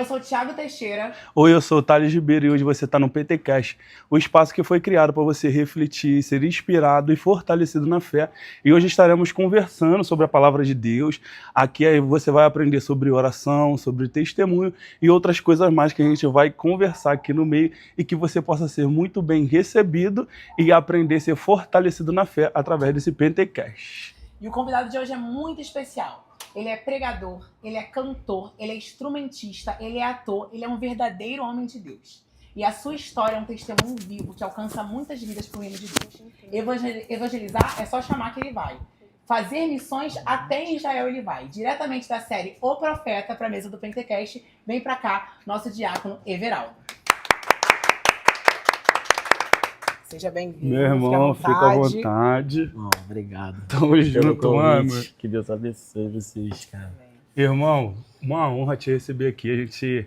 eu sou o Thiago Teixeira. Oi, eu sou o Thales Ribeiro e hoje você está no PTcast, o espaço que foi criado para você refletir, ser inspirado e fortalecido na fé. E hoje estaremos conversando sobre a palavra de Deus. Aqui você vai aprender sobre oração, sobre testemunho e outras coisas mais que a gente vai conversar aqui no meio e que você possa ser muito bem recebido e aprender a ser fortalecido na fé através desse PTcast. E o convidado de hoje é muito especial. Ele é pregador, ele é cantor, ele é instrumentista, ele é ator, ele é um verdadeiro homem de Deus. E a sua história é um testemunho vivo que alcança muitas vidas por reino de Deus. Evangelizar é só chamar que ele vai. Fazer missões até em Israel ele vai. Diretamente da série O Profeta para a mesa do PTcast, vem para cá nosso diácono Everaldo. Seja bem-vindo. Meu irmão, fica à vontade. Obrigado. Tamo junto, mano. Que Deus abençoe vocês, cara. Irmão, uma honra te receber aqui. A gente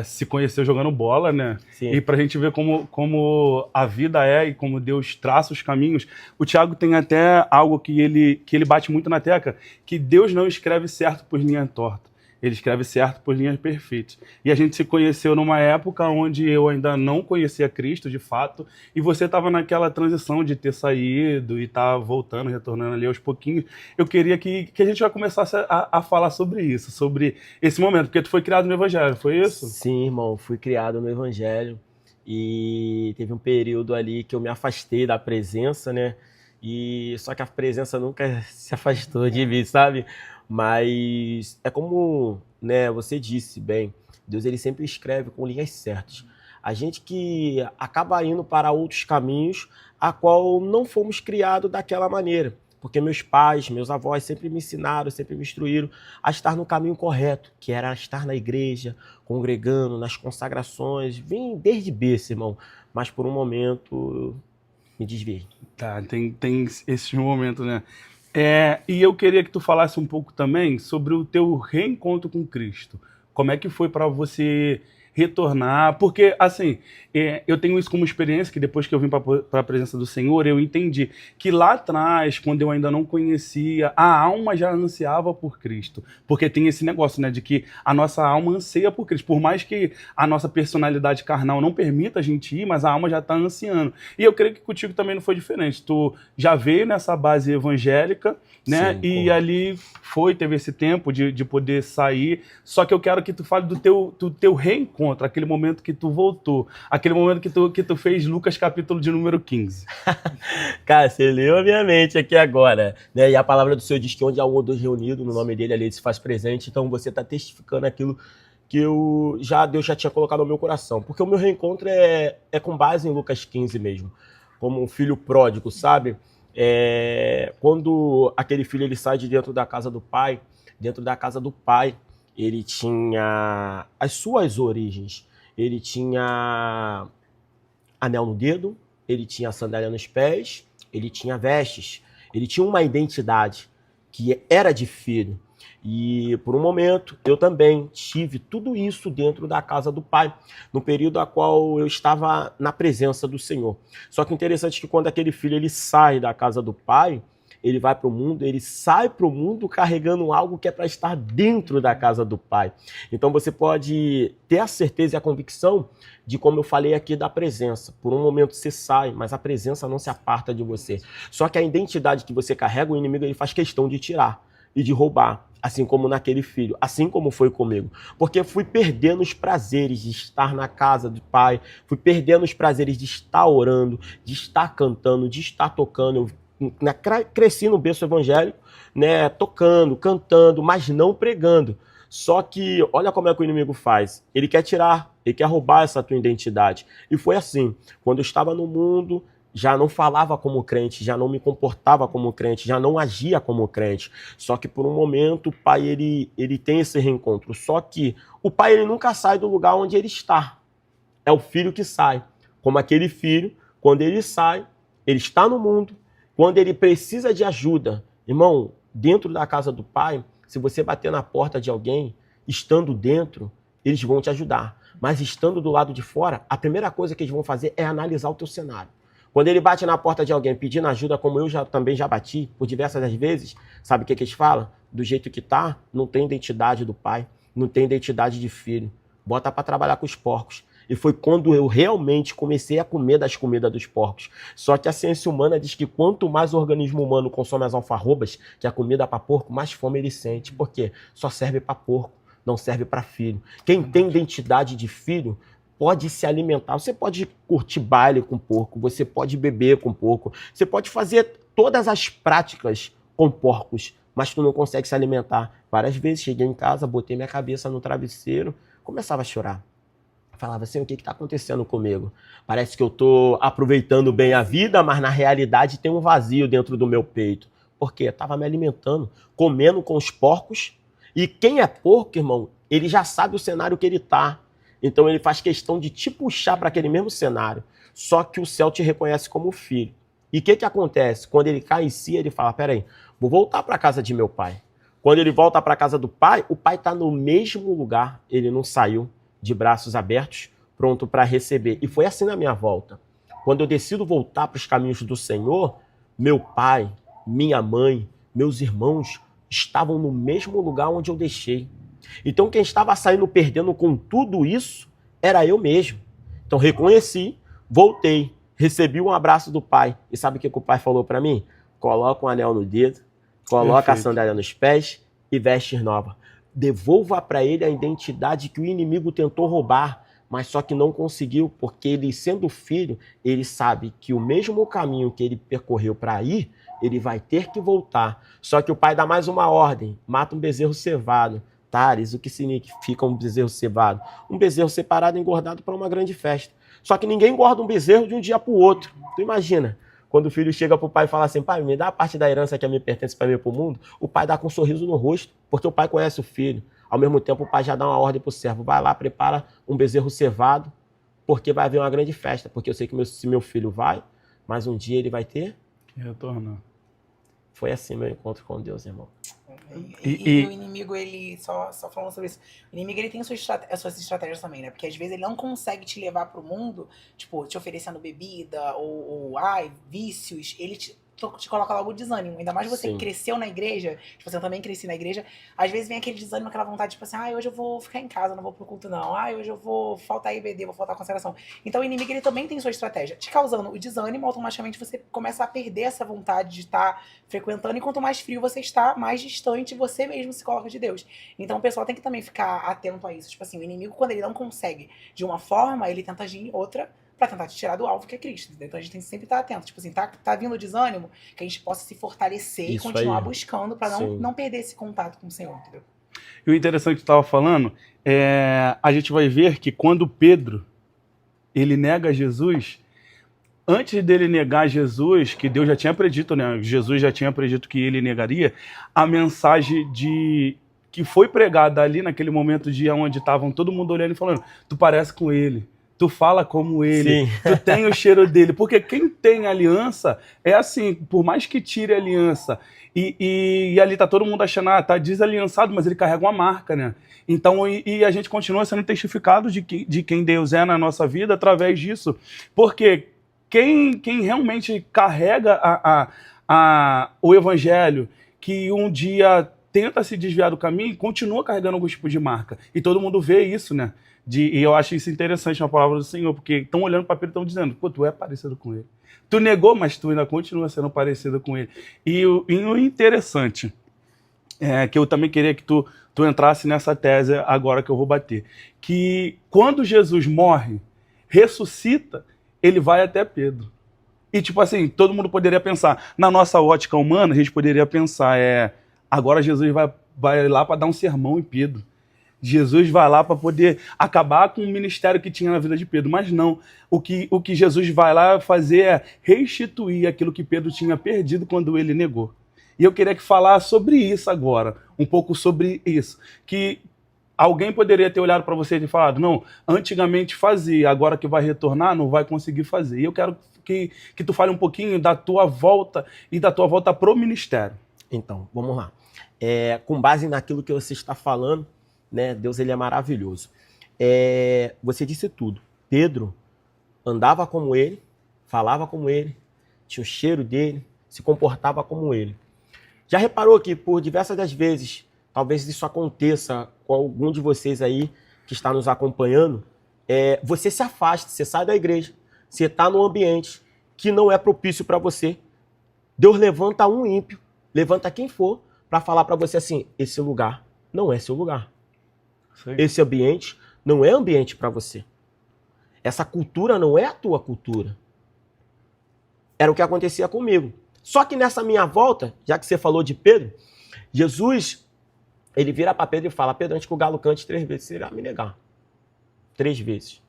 se conheceu jogando bola, né? Sim. E pra gente ver como a vida é e como Deus traça os caminhos. O Thiago tem até algo que ele bate muito na tecla, que Deus não escreve certo por linha torta. Ele escreve certo por linhas perfeitas. E a gente se conheceu numa época onde eu ainda não conhecia Cristo, de fato, e você estava naquela transição de ter saído e estar voltando, retornando ali aos pouquinhos. Eu queria que a gente já começasse a falar sobre isso, sobre esse momento, porque tu foi criado no Evangelho, foi isso? Sim, irmão, fui criado no Evangelho e teve um período ali que eu me afastei da presença, né? E só que a presença nunca se afastou de mim, sabe? Mas é como, né, você disse bem, Deus ele sempre escreve com linhas certas. A gente que acaba indo para outros caminhos a qual não fomos criados daquela maneira. Porque meus pais, meus avós sempre me ensinaram, sempre me instruíram a estar no caminho correto, que era estar na igreja, congregando, nas consagrações. Vim desde berço, irmão, mas por um momento me desviei. Tá, tem esses momentos, né? E eu queria que tu falasse um pouco também sobre o teu reencontro com Cristo. Como é que foi para você retornar? Porque, assim, eu tenho isso como experiência, que depois que eu vim para a presença do Senhor, eu entendi que lá atrás, quando eu ainda não conhecia, a alma já ansiava por Cristo. Porque tem esse negócio, né, de que a nossa alma anseia por Cristo. Por mais que a nossa personalidade carnal não permita a gente ir, mas a alma já está ansiando. E eu creio que contigo também não foi diferente. Tu já veio nessa base evangélica, né, Sim, e ali teve esse tempo de poder sair. Só que eu quero que tu fale do teu reencontro, aquele momento que tu voltou, aquele momento que tu fez Lucas capítulo de número 15. Cara, você leu a minha mente aqui agora, né? E a palavra do Senhor diz que onde há um ou dois reunidos, no nome dele, ali ele se faz presente. Então você está testificando aquilo que Deus já tinha colocado no meu coração. Porque o meu reencontro é com base em Lucas 15 mesmo, como um filho pródigo, sabe? Quando aquele filho ele sai de dentro da casa do pai, ele tinha as suas origens. Ele tinha anel no dedo, ele tinha sandália nos pés, ele tinha vestes, ele tinha uma identidade que era de filho. E por um momento eu também tive tudo isso dentro da casa do pai, no período a qual eu estava na presença do Senhor. Só que interessante é que quando aquele filho ele sai da casa do pai, ele vai para o mundo, ele sai para o mundo carregando algo que é para estar dentro da casa do pai. Então você pode ter a certeza e a convicção de, como eu falei aqui, da presença. Por um momento você sai, mas a presença não se aparta de você. Só que a identidade que você carrega, o inimigo ele faz questão de tirar e de roubar. Assim como naquele filho, assim como foi comigo. Porque fui perdendo os prazeres de estar na casa do pai, fui perdendo os prazeres de estar orando, de estar cantando, de estar tocando. Eu cresci no berço evangélico, né, tocando, cantando, mas não pregando. Só que olha como é que o inimigo faz. Ele quer tirar, ele quer roubar essa tua identidade. E foi assim. Quando eu estava no mundo, já não falava como crente, já não me comportava como crente, já não agia como crente. Só que por um momento o pai ele tem esse reencontro. Só que o pai ele nunca sai do lugar onde ele está. É o filho que sai. Como aquele filho, quando ele sai, ele está no mundo. Quando ele precisa de ajuda, irmão, dentro da casa do pai, se você bater na porta de alguém, estando dentro, eles vão te ajudar. Mas estando do lado de fora, a primeira coisa que eles vão fazer é analisar o teu cenário. Quando ele bate na porta de alguém pedindo ajuda, como eu também já bati por diversas vezes, sabe o que eles falam? Do jeito que tá, não tem identidade do pai, não tem identidade de filho. Bota para trabalhar com os porcos. E foi quando eu realmente comecei a comer das comidas dos porcos. Só que a ciência humana diz que quanto mais o organismo humano consome as alfarrobas, que é a comida para porco, mais fome ele sente. Por quê? Só serve para porco, não serve para filho. Quem tem identidade de filho pode se alimentar. Você pode curtir baile com porco, você pode beber com porco, você pode fazer todas as práticas com porcos, mas tu não consegue se alimentar. Várias vezes cheguei em casa, botei minha cabeça no travesseiro, começava a chorar. Falava assim, o que está acontecendo comigo? Parece que eu estou aproveitando bem a vida, mas na realidade tem um vazio dentro do meu peito. Por quê? Eu estava me alimentando, comendo com os porcos. E quem é porco, irmão, ele já sabe o cenário que ele está. Então ele faz questão de te puxar para aquele mesmo cenário. Só que o céu te reconhece como filho. E o que acontece? Quando ele cai em si, ele fala, peraí, vou voltar para a casa de meu pai. Quando ele volta para a casa do pai, o pai está no mesmo lugar, ele não saiu, de braços abertos, pronto para receber. E foi assim na minha volta. Quando eu decido voltar para os caminhos do Senhor, meu pai, minha mãe, meus irmãos estavam no mesmo lugar onde eu deixei. Então quem estava saindo perdendo com tudo isso era eu mesmo. Então reconheci, voltei, recebi um abraço do pai. E sabe o que o pai falou para mim? Coloca um anel no dedo, coloca a sandália nos pés e vestes nova. Devolva para ele a identidade que o inimigo tentou roubar, mas só que não conseguiu, porque ele, sendo filho, ele sabe que o mesmo caminho que ele percorreu para ir, ele vai ter que voltar. Só que o pai dá mais uma ordem, mata um bezerro cevado. Tares, o que significa um bezerro cevado? Um bezerro separado e engordado para uma grande festa. Só que ninguém engorda um bezerro de um dia para o outro. Tu imagina? Quando o filho chega para o pai e fala assim, pai, me dá a parte da herança que a mim pertence para mim e para o mundo, o pai dá com um sorriso no rosto, porque o pai conhece o filho. Ao mesmo tempo, o pai já dá uma ordem para o servo, vai lá, prepara um bezerro cevado, porque vai haver uma grande festa, porque eu sei que se meu filho vai, mas um dia ele vai ter Que retornar. Foi assim meu encontro com Deus, irmão. E o inimigo, ele, só falando sobre isso, o inimigo ele tem suas estratégias também, né? Porque às vezes ele não consegue te levar pro mundo, tipo, te oferecendo bebida ou vícios, ele te coloca logo o desânimo. Ainda mais você Sim. que cresceu na igreja, tipo, eu também cresci na igreja, às vezes vem aquele desânimo, aquela vontade, tipo assim, hoje eu vou ficar em casa, não vou pro culto não, hoje eu vou faltar IBD, vou faltar consagração. Então o inimigo, ele também tem sua estratégia, te causando o desânimo, automaticamente você começa a perder essa vontade de estar frequentando, e quanto mais frio você está, mais distante você mesmo se coloca de Deus. Então o pessoal tem que também ficar atento a isso. Tipo assim, o inimigo, quando ele não consegue de uma forma, ele tenta agir em outra pra tentar te tirar do alvo que é Cristo. Então a gente tem que sempre estar atento. Tipo assim, tá vindo o desânimo, que a gente possa se fortalecer Isso e continuar aí. buscando pra não perder esse contato com o Senhor, entendeu? E o interessante que tu estava falando, a gente vai ver que quando Pedro ele nega Jesus, antes dele negar Jesus, que Deus já tinha predito, né? Jesus já tinha predito que ele negaria, a mensagem que foi pregada ali naquele momento de onde estavam todo mundo olhando e falando, tu parece com ele, tu fala como ele, Sim. tu tem o cheiro dele. Porque quem tem aliança é assim, por mais que tire a aliança, e ali tá todo mundo achando, tá desaliançado, mas ele carrega uma marca, né? Então, e a gente continua sendo testificado de quem Deus é na nossa vida através disso. Porque quem realmente carrega o evangelho, que um dia tenta se desviar do caminho, continua carregando algum tipo de marca. E todo mundo vê isso, né? E eu acho isso interessante na palavra do Senhor, porque estão olhando para Pedro e estão dizendo, pô, tu é parecido com ele. Tu negou, mas tu ainda continua sendo parecido com ele. E o interessante é que eu também queria que tu entrasse nessa tese agora que eu vou bater. Que quando Jesus morre, ressuscita, ele vai até Pedro. E tipo assim, todo mundo poderia pensar, na nossa ótica humana, a gente poderia pensar, agora Jesus vai lá para dar um sermão em Pedro. Jesus vai lá para poder acabar com o ministério que tinha na vida de Pedro. Mas não, o que Jesus vai lá fazer é restituir aquilo que Pedro tinha perdido quando ele negou. E eu queria que falar sobre isso agora, um pouco sobre isso. Que alguém poderia ter olhado para você e falado, não, antigamente fazia, agora que vai retornar, não vai conseguir fazer. E eu quero que tu fale um pouquinho da tua volta e da tua volta pro ministério. Então, vamos lá. Com base naquilo que você está falando, né, Deus ele é maravilhoso. Você disse tudo. Pedro andava como ele, falava como ele, tinha o cheiro dele, se comportava como ele. Já reparou que por diversas das vezes, talvez isso aconteça com algum de vocês aí que está nos acompanhando, você se afasta, você sai da igreja, você está num ambiente que não é propício para você. Deus levanta um ímpio, levanta quem for, para falar para você assim, esse lugar não é seu lugar. Sim. Esse ambiente não é ambiente para você. Essa cultura não é a tua cultura. Era o que acontecia comigo. Só que nessa minha volta, já que você falou de Pedro, Jesus, ele vira para Pedro e fala, Pedro, antes que o galo cante 3 vezes, você irá me negar. 3 vezes.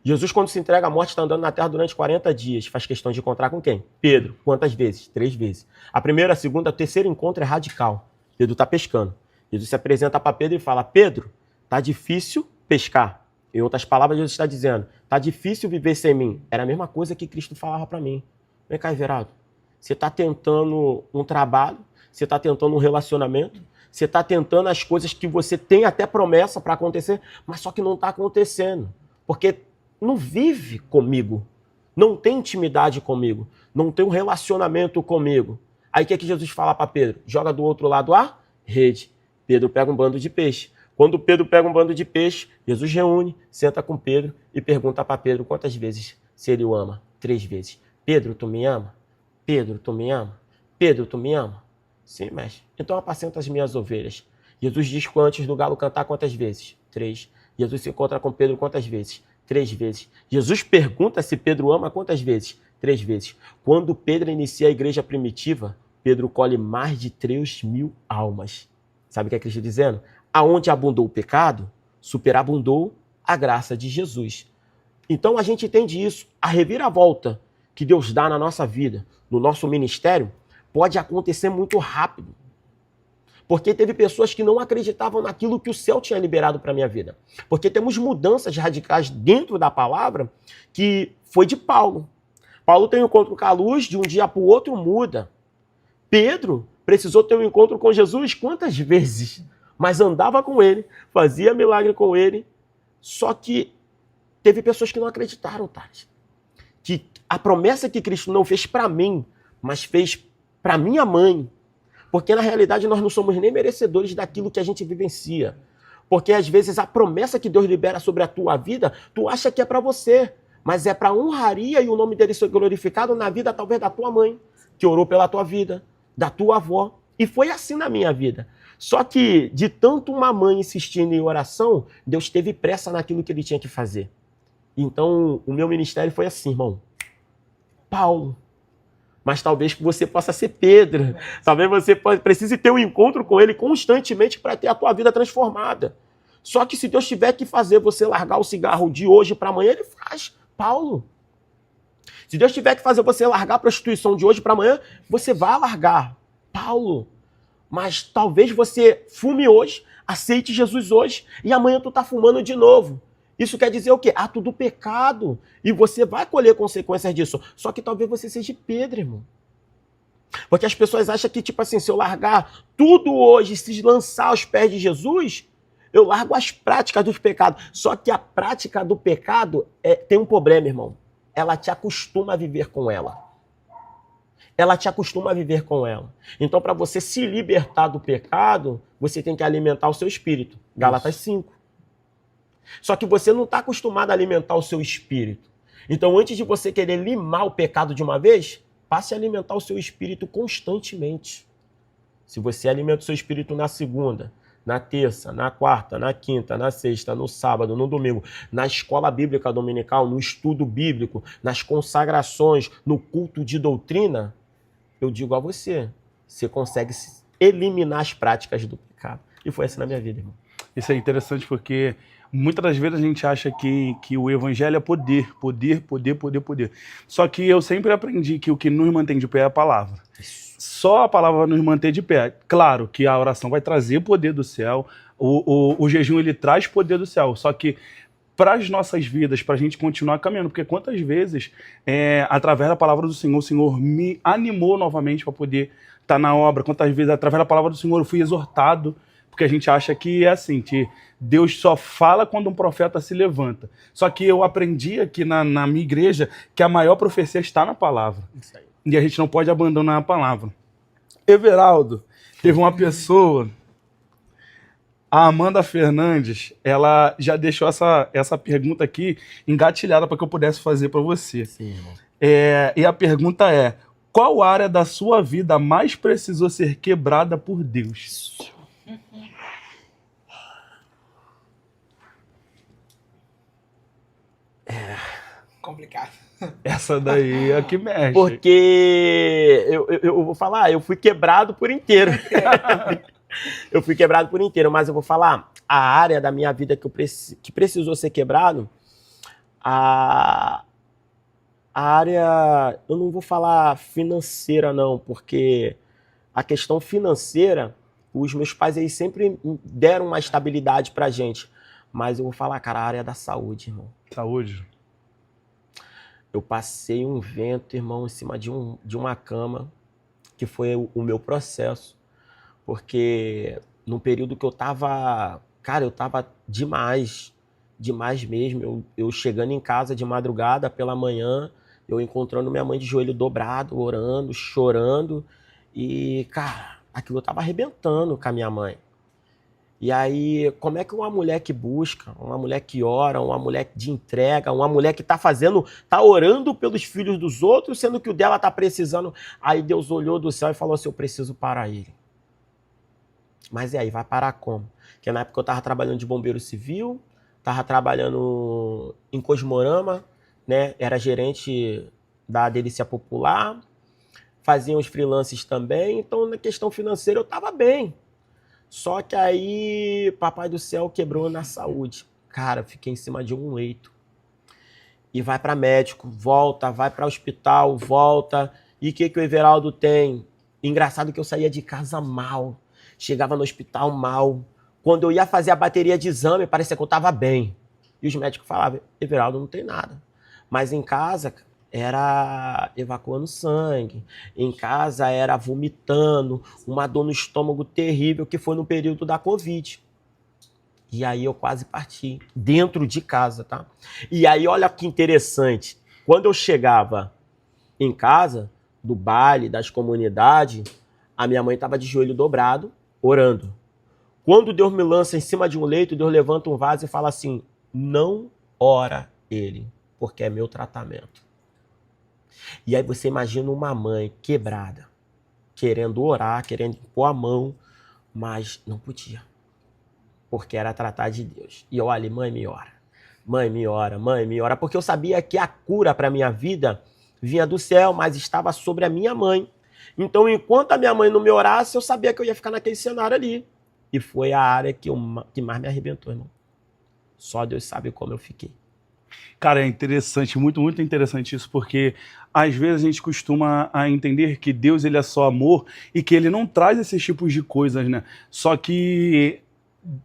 Jesus, quando se entrega à morte, está andando na terra durante 40 dias. Faz questão de encontrar com quem? Pedro. Quantas vezes? 3 vezes. A primeira, a segunda, o terceiro encontro é radical. Pedro está pescando. Jesus se apresenta para Pedro e fala, Pedro, tá difícil pescar. Em outras palavras, Jesus está dizendo, tá difícil viver sem mim. Era a mesma coisa que Cristo falava para mim. Vem cá, Everaldo. Você está tentando um trabalho, você está tentando um relacionamento, você está tentando as coisas que você tem até promessa para acontecer, mas só que não está acontecendo. Porque não vive comigo, não tem intimidade comigo, não tem um relacionamento comigo. Aí o que Jesus fala para Pedro? Joga do outro lado a rede. Pedro pega um bando de peixe. Quando Pedro pega um bando de peixe, Jesus reúne, senta com Pedro e pergunta para Pedro quantas vezes se ele o ama. 3 vezes. Pedro, tu me ama? Pedro, tu me ama? Pedro, tu me ama? Sim, mestre. Então apacenta as minhas ovelhas. Jesus diz que antes do galo cantar quantas vezes? 3. Jesus se encontra com Pedro quantas vezes? 3 vezes. Jesus pergunta se Pedro ama quantas vezes? 3 vezes. Quando Pedro inicia a igreja primitiva, Pedro colhe mais de 3.000 almas. Sabe o que é Cristo dizendo? Aonde abundou o pecado, superabundou a graça de Jesus. Então a gente entende isso. A reviravolta que Deus dá na nossa vida, no nosso ministério, pode acontecer muito rápido. Porque teve pessoas que não acreditavam naquilo que o céu tinha liberado para a minha vida. Porque temos mudanças radicais dentro da palavra que foi de Paulo. Paulo tem um encontro com a luz, de um dia para o outro muda. Pedro precisou ter um encontro com Jesus quantas vezes? Mas andava com ele, fazia milagre com ele. Só que teve pessoas que não acreditaram, Thales. Que a promessa que Cristo não fez para mim, mas fez para minha mãe. Porque, na realidade, nós não somos nem merecedores daquilo que a gente vivencia. Porque, às vezes, a promessa que Deus libera sobre a tua vida, tu acha que é para você. Mas é para a honraria e o nome dele ser glorificado na vida, talvez, da tua mãe, que orou pela tua vida, da tua avó. E foi assim na minha vida. Só que, de tanto uma mãe insistindo em oração, Deus teve pressa naquilo que ele tinha que fazer. Então, o meu ministério foi assim, irmão. Paulo. Mas talvez você possa ser Pedro. Talvez você precise ter um encontro com ele constantemente para ter a tua vida transformada. Só que se Deus tiver que fazer você largar o cigarro de hoje para amanhã, ele faz. Paulo. Se Deus tiver que fazer você largar a prostituição de hoje para amanhã, você vai largar. Paulo. Mas talvez você fume hoje, aceite Jesus hoje, e amanhã tu tá fumando de novo. Isso quer dizer o quê? Ato do pecado. E você vai colher consequências disso. Só que talvez você seja Pedro, irmão. Porque as pessoas acham que, tipo assim, se eu largar tudo hoje, se lançar aos pés de Jesus, eu largo as práticas dos pecados. Só que a prática do pecado tem um problema, irmão. Ela te acostuma a viver com ela. Ela te acostuma a viver com ela. Então, para você se libertar do pecado, você tem que alimentar o seu espírito. Gálatas 5. Só que você não está acostumado a alimentar o seu espírito. Então, antes de você querer limar o pecado de uma vez, passe a alimentar o seu espírito constantemente. Se você alimenta o seu espírito na segunda, na terça, na quarta, na quinta, na sexta, no sábado, no domingo, na escola bíblica dominical, no estudo bíblico, nas consagrações, no culto de doutrina, eu digo a você, você consegue eliminar as práticas do pecado. E foi assim na minha vida, irmão. Isso é interessante porque muitas das vezes a gente acha que o evangelho é poder. Só que eu sempre aprendi que o que nos mantém de pé é a palavra. Só a palavra vai nos manter de pé. Claro que a oração vai trazer poder do céu, o jejum ele traz poder do céu, só que para as nossas vidas, para a gente continuar caminhando, porque quantas vezes, através da palavra do Senhor, o Senhor me animou novamente para poder estar na obra, quantas vezes, através da palavra do Senhor, eu fui exortado, porque a gente acha que é assim, que Deus só fala quando um profeta se levanta. Só que eu aprendi aqui na minha igreja que a maior profecia está na palavra. Isso aí. E a gente não pode abandonar a palavra. Everaldo, teve uma pessoa A Amanda Fernandes, ela já deixou essa pergunta aqui engatilhada para que eu pudesse fazer para você. Sim, irmão. E a pergunta é: qual área da sua vida mais precisou ser quebrada por Deus? Complicado. Essa daí é a que mexe. Porque eu vou falar, eu fui quebrado por inteiro. Eu fui quebrado por inteiro, mas eu vou falar, a área da minha vida que precisou ser quebrado, a área, eu não vou falar financeira não, porque a questão financeira, os meus pais eles sempre deram uma estabilidade pra gente, mas eu vou falar, cara, a área da saúde, irmão. Saúde. Eu passei um vento, irmão, em cima de uma cama, que foi o meu processo. Porque no período que eu tava, cara, eu tava demais mesmo. Eu chegando em casa de madrugada, pela manhã, eu encontrando minha mãe de joelho dobrado, orando, chorando. E, cara, aquilo tava arrebentando com a minha mãe. E aí, como é que uma mulher que busca, uma mulher que ora, uma mulher de entrega, uma mulher que tá orando pelos filhos dos outros, sendo que o dela tá precisando. Aí Deus olhou do céu e falou assim, eu preciso parar ele. Mas e aí, vai parar como? Porque na época eu tava trabalhando de bombeiro civil, tava trabalhando em Cosmorama, né? Era gerente da Delícia Popular, fazia uns freelances também, então na questão financeira eu tava bem. Só que aí, papai do céu quebrou na saúde. Cara, fiquei em cima de um leito. E vai para médico, volta, vai para hospital, volta. E o que o Everaldo tem? Engraçado que eu saía de casa mal. Chegava no hospital mal. Quando eu ia fazer a bateria de exame, parecia que eu estava bem. E os médicos falavam, Everaldo, não tem nada. Mas em casa era evacuando sangue, em casa era vomitando, uma dor no estômago terrível, que foi no período da Covid. E aí eu quase parti, dentro de casa, tá? E aí olha que interessante, quando eu chegava em casa, do baile, das comunidades, a minha mãe estava de joelho dobrado, orando. Quando Deus me lança em cima de um leito, Deus levanta um vaso e fala assim, não ora ele, porque é meu tratamento. E aí você imagina uma mãe quebrada, querendo orar, querendo pôr a mão, mas não podia, porque era tratar de Deus. E eu ali, mãe, me ora. Mãe, me ora, mãe, me ora, porque eu sabia que a cura para minha vida vinha do céu, mas estava sobre a minha mãe. Então, enquanto a minha mãe não me orasse, eu sabia que eu ia ficar naquele cenário ali. E foi a área que mais me arrebentou, irmão. Só Deus sabe como eu fiquei. Cara, é interessante, muito, muito interessante isso, porque às vezes a gente costuma a entender que Deus ele é só amor e que ele não traz esses tipos de coisas, né? Só que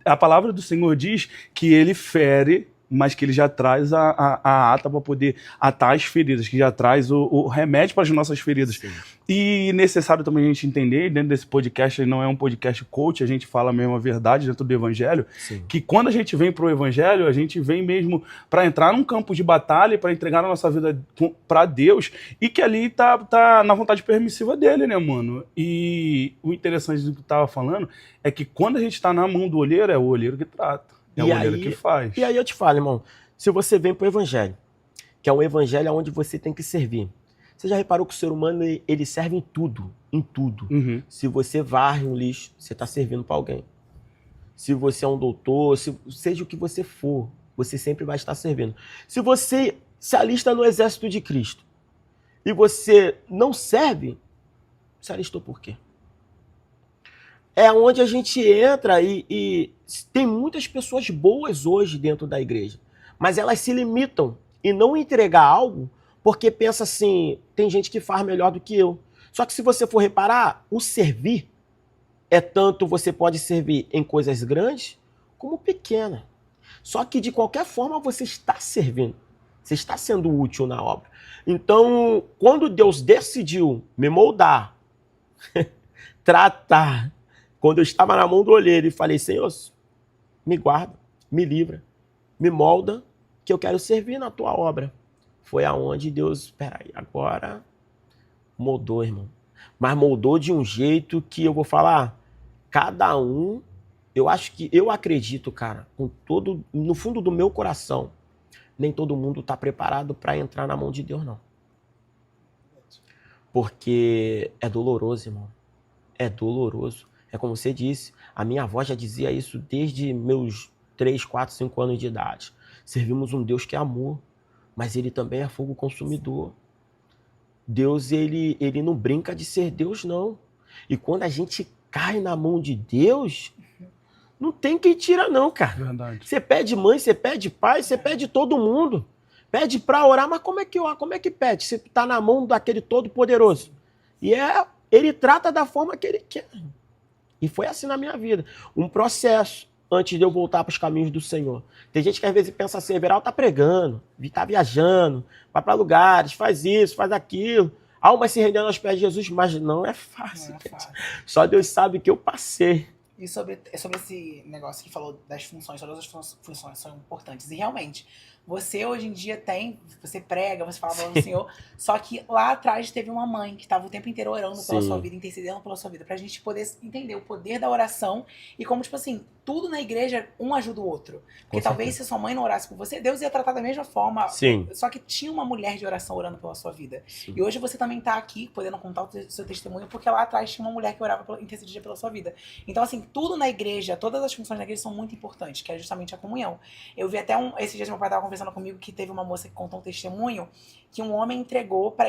a palavra do Senhor diz que ele fere, mas que ele já traz a ata para poder atar as feridas, que já traz o remédio para as nossas feridas. Sim. E necessário também a gente entender, dentro desse podcast, ele não é um podcast coach, a gente fala a mesma verdade dentro do evangelho, Sim. que quando a gente vem para o evangelho, a gente vem mesmo para entrar num campo de batalha, para entregar a nossa vida para Deus, e que ali tá na vontade permissiva dele, né, mano? E o interessante do que tu tava falando é que quando a gente tá na mão do olheiro, é o olheiro que trata. É o olheiro que faz. E aí eu te falo, irmão, se você vem pro evangelho, que é um evangelho onde você tem que servir. Você já reparou que o ser humano, ele serve em tudo, em tudo. Uhum. Se você varre um lixo, você está servindo para alguém. Se você é um doutor, seja o que você for, você sempre vai estar servindo. Se você se alista no exército de Cristo e você não serve, você alistou por quê? É onde a gente entra e tem muitas pessoas boas hoje dentro da igreja, mas elas se limitam em não entregar algo porque pensa assim, tem gente que faz melhor do que eu. Só que se você for reparar, o servir é tanto você pode servir em coisas grandes como pequenas. Só que de qualquer forma você está servindo, você está sendo útil na obra. Então, quando Deus decidiu me moldar, tratar, quando eu estava na mão do olheiro e falei, Senhor, me guarda, me livra, me molda, que eu quero servir na tua obra. Foi aonde Deus, peraí, agora moldou, irmão. Mas moldou de um jeito que eu vou falar, cada um eu acredito, cara, no fundo do meu coração, nem todo mundo tá preparado para entrar na mão de Deus, não. Porque é doloroso, irmão. É doloroso. É como você disse, a minha avó já dizia isso desde meus 3, 4, 5 anos de idade. Servimos um Deus que é amor, mas ele também é fogo consumidor. Deus, ele não brinca de ser Deus, não. E quando a gente cai na mão de Deus, não tem quem tira, não, cara. Verdade. Você pede mãe, você pede pai, você pede todo mundo. Pede pra orar, mas como é que ora? Como é que pede? Você tá na mão daquele Todo-Poderoso. E ele trata da forma que ele quer. E foi assim na minha vida. Um processo antes de eu voltar para os caminhos do Senhor. Tem gente que às vezes pensa assim, Everaldo tá pregando, tá viajando, vai para lugares, faz isso, faz aquilo. Almas se rendendo aos pés de Jesus, mas não é fácil. Não é fácil. Só Deus sabe que eu passei. E sobre esse negócio que falou das funções, todas as funções são importantes. E realmente, você hoje em dia você prega, você fala do Senhor, só que lá atrás teve uma mãe que estava o tempo inteiro orando pela sua vida, intercedendo pela sua vida, pra gente poder entender o poder da oração e como, tipo assim, tudo na igreja um ajuda o outro. Porque talvez se sua mãe não orasse por você, Deus ia tratar da mesma forma. Sim. Só que tinha uma mulher de oração orando pela sua vida. Sim. E hoje você também tá aqui, podendo contar o seu testemunho, porque lá atrás tinha uma mulher que orava, intercedia pela sua vida. Então, assim, tudo na igreja, todas as funções da igreja são muito importantes, que é justamente a comunhão. Eu vi até esses dias meu pai estava conversando comigo que teve uma moça que contou um testemunho que um homem entregou para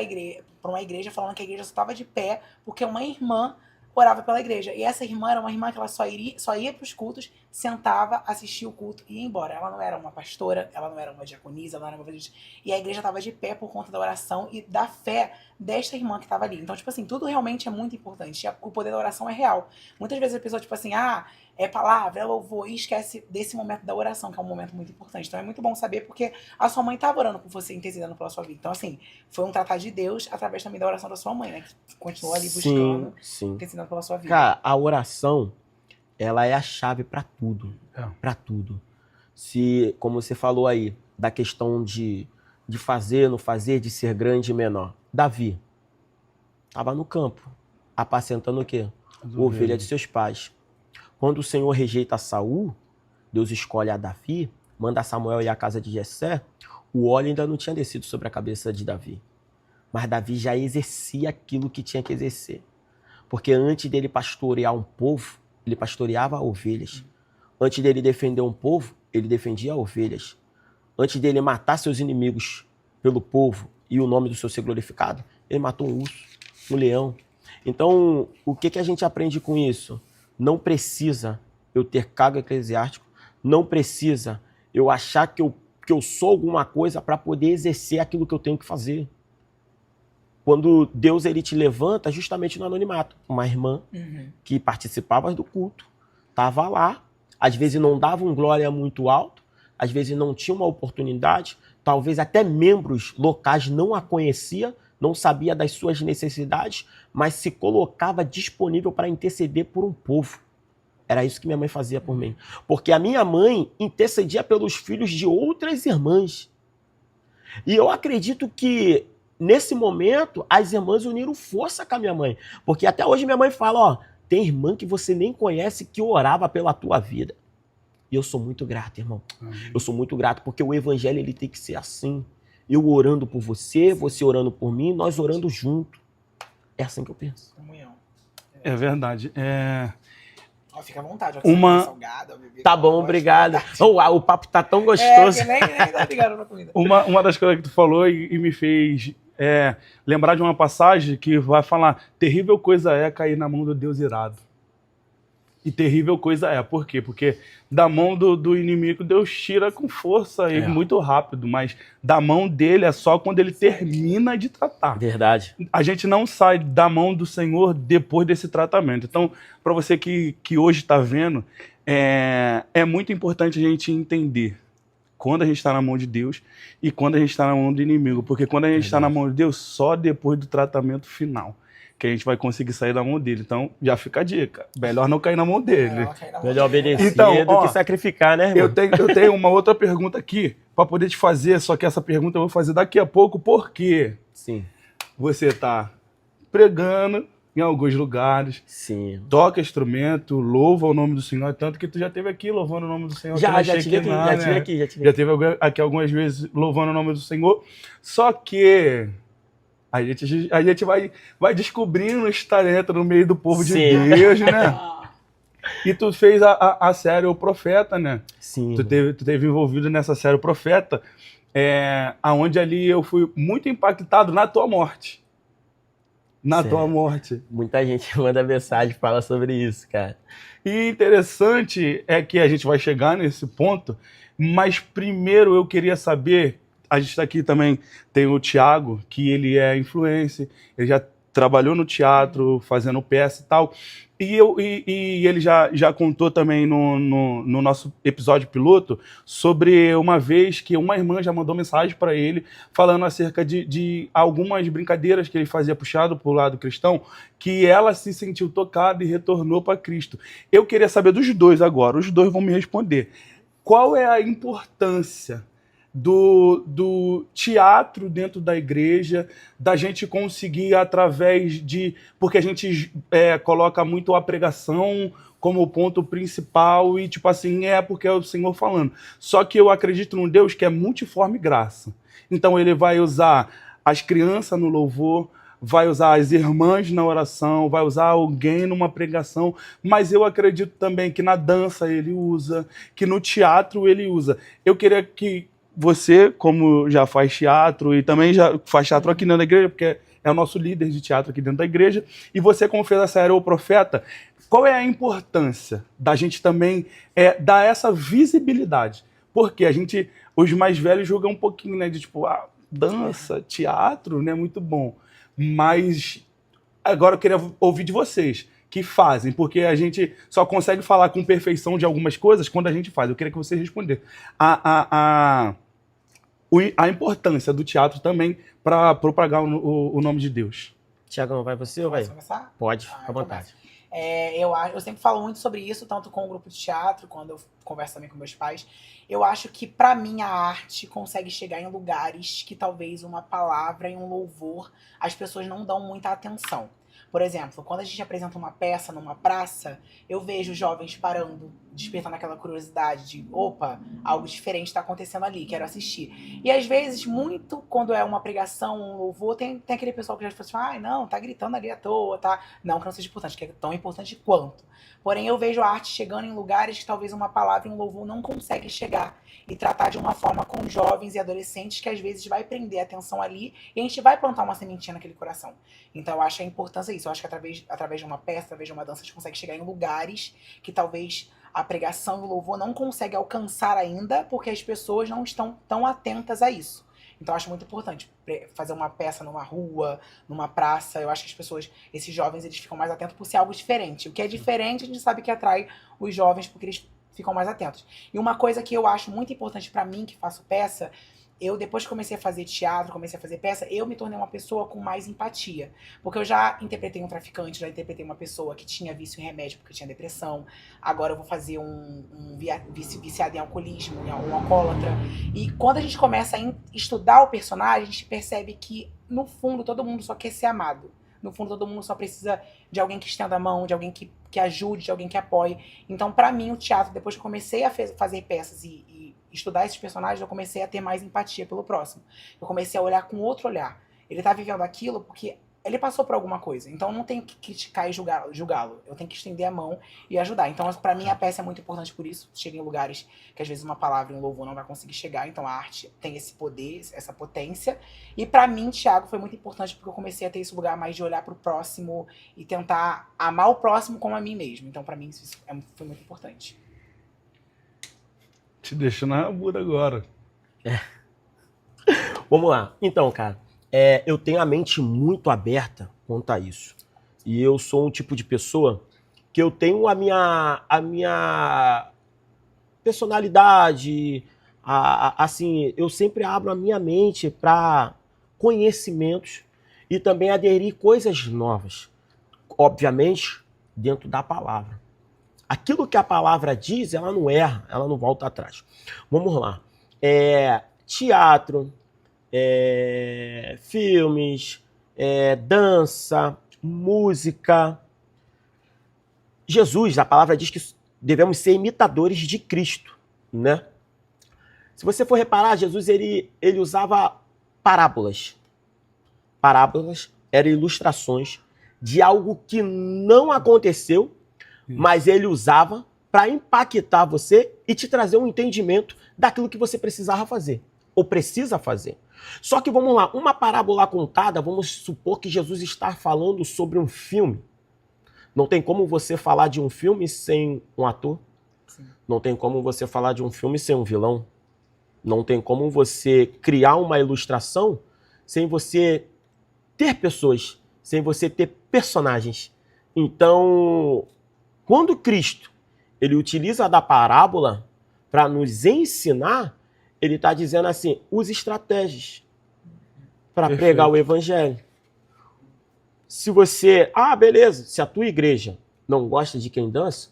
uma igreja falando que a igreja só estava de pé porque uma irmã orava pela igreja. E essa irmã era uma irmã que ela só ia para os cultos, sentava, assistia o culto e ia embora. Ela não era uma pastora, ela não era uma diaconisa, ela não era uma... E a igreja estava de pé por conta da oração e da fé desta irmã que estava ali. Então, tipo assim, tudo realmente é muito importante. O poder da oração é real. Muitas vezes a pessoa, tipo assim, é palavra, é louvor, e esquece desse momento da oração, que é um momento muito importante. Então é muito bom saber, porque a sua mãe estava orando por você, intercedendo pela sua vida. Então, assim, foi um tratar de Deus através também da oração da sua mãe, né? Que continuou ali buscando, intercedendo pela sua vida. Cara, a oração, ela é a chave para tudo. É. Para tudo. Como você falou aí, da questão de fazer, não fazer, de ser grande e menor. Davi estava no campo, apacentando o quê? Ovelha de seus pais. Quando o Senhor rejeita Saul, Deus escolhe a Davi, manda Samuel ir à casa de Jessé, o óleo ainda não tinha descido sobre a cabeça de Davi. Mas Davi já exercia aquilo que tinha que exercer. Porque antes dele pastorear um povo, ele pastoreava ovelhas. Antes dele defender um povo, ele defendia ovelhas. Antes dele matar seus inimigos pelo povo e o nome do Senhor ser glorificado, ele matou um urso, um leão. Então, o que a gente aprende com isso? Não precisa eu ter cargo eclesiástico, não precisa eu achar que eu sou alguma coisa para poder exercer aquilo que eu tenho que fazer. Quando Deus ele te levanta justamente no anonimato. Uma irmã que participava do culto, estava lá, às vezes não dava um glória muito alto, às vezes não tinha uma oportunidade, talvez até membros locais não a conhecia, não sabia das suas necessidades, mas se colocava disponível para interceder por um povo. Era isso que minha mãe fazia por mim. Porque a minha mãe intercedia pelos filhos de outras irmãs. E eu acredito que, nesse momento, as irmãs uniram força com a minha mãe. Porque até hoje minha mãe fala, tem irmã que você nem conhece que orava pela tua vida. E eu sou muito grato, irmão. Eu sou muito grato, porque o evangelho ele tem que ser assim. Eu orando por você, você orando por mim, nós orando junto. É assim que eu penso. Comunhão. É verdade. Fica à vontade. Salgado, tá bom, obrigado. O papo tá tão gostoso. Que nem tá ligado na comida. Uma das coisas que tu falou e me fez lembrar de uma passagem que vai falar: terrível coisa é cair na mão do Deus irado. E terrível coisa é. Por quê? Porque da mão do inimigo Deus tira com força e muito rápido, mas da mão dele é só quando ele termina de tratar. Verdade. A gente não sai da mão do Senhor depois desse tratamento. Então, para você que hoje está vendo, é muito importante a gente entender quando a gente está na mão de Deus e quando a gente está na mão do inimigo. Porque quando a gente está na mão de Deus, só depois do tratamento final que a gente vai conseguir sair da mão dele. Então, já fica a dica. Melhor não cair na mão dele. Melhor obedecer do que sacrificar, né, irmão? Eu tenho uma outra pergunta aqui para poder te fazer, só que essa pergunta eu vou fazer daqui a pouco, porque Sim. você está pregando, em alguns lugares, Sim. toca instrumento, louva o nome do Senhor, tanto que tu já esteve aqui louvando o nome do Senhor. Já tive aqui, já teve aqui algumas vezes louvando o nome do Senhor. Só que a gente vai descobrindo esse talento no meio do povo de Deus, né? E tu fez a série O Profeta, né? Sim. Tu teve envolvido nessa série O Profeta, aonde ali eu fui muito impactado na tua morte. Tua morte. Muita gente manda mensagem, fala sobre isso, cara. E interessante é que a gente vai chegar nesse ponto, mas primeiro eu queria saber, a gente está aqui também, tem o Thiago, que ele é influencer, ele já trabalhou no teatro, fazendo peça e tal, e ele já contou também no nosso episódio piloto sobre uma vez que uma irmã já mandou mensagem para ele falando acerca de algumas brincadeiras que ele fazia puxado para o lado cristão, que ela se sentiu tocada e retornou para Cristo. Eu queria saber dos dois agora, os dois vão me responder. Qual é a importância do teatro dentro da igreja, da gente conseguir através de... Porque a gente coloca muito a pregação como ponto principal e tipo assim, porque é o Senhor falando. Só que eu acredito num Deus que é multiforme graça. Então ele vai usar as crianças no louvor, vai usar as irmãs na oração, vai usar alguém numa pregação, mas eu acredito também que na dança ele usa, que no teatro ele usa. Eu queria que você, como já faz teatro e também já faz teatro aqui dentro da igreja, porque é o nosso líder de teatro aqui dentro da igreja, e você, como fez a série O Profeta, qual é a importância da gente também dar essa visibilidade? Porque os mais velhos julgam um pouquinho, né, de tipo, dança, teatro, né, muito bom. Mas agora eu queria ouvir de vocês, que fazem, porque a gente só consegue falar com perfeição de algumas coisas quando a gente faz. Eu queria que vocês respondessem. A importância do teatro também para propagar o nome de Deus. Tiagão, vai você ou vai? Posso começar? Pode, fica à vontade. Eu sempre falo muito sobre isso, tanto com o grupo de teatro, quando eu converso também com meus pais. Eu acho que, pra mim, a arte consegue chegar em lugares que talvez uma palavra e um louvor as pessoas não dão muita atenção. Por exemplo, quando a gente apresenta uma peça numa praça, eu vejo jovens parando, despertando aquela curiosidade de, opa, algo diferente está acontecendo ali, quero assistir. E às vezes, muito quando é uma pregação, um louvor, tem aquele pessoal que já fala assim, não, tá gritando ali à toa, tá? Não que não seja importante, que é tão importante quanto. Porém, eu vejo a arte chegando em lugares que talvez uma palavra e um louvor não consegue chegar e tratar de uma forma com jovens e adolescentes que às vezes vai prender a atenção ali e a gente vai plantar uma sementinha naquele coração. Então eu acho a importância disso. Eu acho que através de uma peça, através de uma dança, a gente consegue chegar em lugares que talvez a pregação e o louvor não consegue alcançar ainda porque as pessoas não estão tão atentas a isso. Então eu acho muito importante fazer uma peça numa rua, numa praça. Eu acho que as pessoas, esses jovens, eles ficam mais atentos por ser algo diferente. O que é diferente, a gente sabe que atrai os jovens porque eles ficam mais atentos. E uma coisa que eu acho muito importante pra mim, que faço peça, eu depois que comecei a fazer teatro, comecei a fazer peça, eu me tornei uma pessoa com mais empatia. Porque eu já interpretei um traficante, já interpretei uma pessoa que tinha vício em remédio porque tinha depressão. Agora eu vou fazer um viciado em alcoolismo, um alcoólatra. E quando a gente começa a estudar o personagem, a gente percebe que, no fundo, todo mundo só quer ser amado. No fundo, todo mundo só precisa de alguém que estenda a mão, de alguém que ajude, de alguém que apoie. Então, pra mim, o teatro, depois que eu comecei a fazer peças e estudar esses personagens, eu comecei a ter mais empatia pelo próximo. Eu comecei a olhar com outro olhar. Ele tá vivendo aquilo porque ele passou por alguma coisa. Então, eu não tenho que criticar e julgá-lo. Eu tenho que estender a mão e ajudar. Então, pra mim, a peça é muito importante por isso. Chega em lugares que, às vezes, uma palavra e um louvor não vai conseguir chegar. Então, a arte tem esse poder, essa potência. E, pra mim, Thiago, foi muito importante porque eu comecei a ter esse lugar mais de olhar pro próximo e tentar amar o próximo como a mim mesmo. Então, pra mim, isso foi muito importante. Te deixo na rabuda agora. Vamos lá. Então, cara, eu tenho a mente muito aberta quanto a isso. E eu sou um tipo de pessoa que eu tenho a minha personalidade, assim, eu sempre abro a minha mente para conhecimentos e também aderir coisas novas. Obviamente, dentro da palavra. Aquilo que a palavra diz, ela não erra, ela não volta atrás. Vamos lá. Teatro, filmes, dança, música. Jesus, a palavra diz que devemos ser imitadores de Cristo, né? Se você for reparar, Jesus ele usava parábolas. Parábolas eram ilustrações de algo que não aconteceu, mas ele usava para impactar você e te trazer um entendimento daquilo que você precisava fazer, ou precisa fazer. Só que vamos lá, uma parábola contada, vamos supor que Jesus está falando sobre um filme. Não tem como você falar de um filme sem um ator. Sim. Não tem como você falar de um filme sem um vilão. Não tem como você criar uma ilustração sem você ter pessoas, sem você ter personagens. Então, quando Cristo ele utiliza da parábola para nos ensinar, ele está dizendo assim, use estratégias para pregar o evangelho. Se você, beleza, se a tua igreja não gosta de quem dança,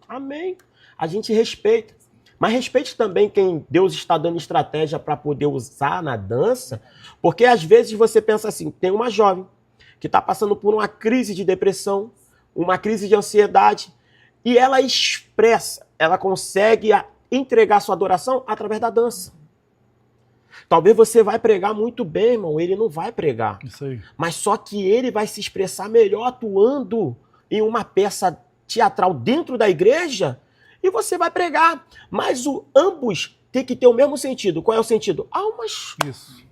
amém, a gente respeita. Mas respeite também quem Deus está dando estratégia para poder usar na dança, porque às vezes você pensa assim, tem uma jovem que está passando por uma crise de depressão, uma crise de ansiedade, e ela expressa, ela consegue entregar sua adoração através da dança. Talvez você vai pregar muito bem, irmão, ele não vai pregar. Isso aí. Mas só que ele vai se expressar melhor atuando em uma peça teatral dentro da igreja e você vai pregar. Mas ambos têm que ter o mesmo sentido. Qual é o sentido? Almas. Isso.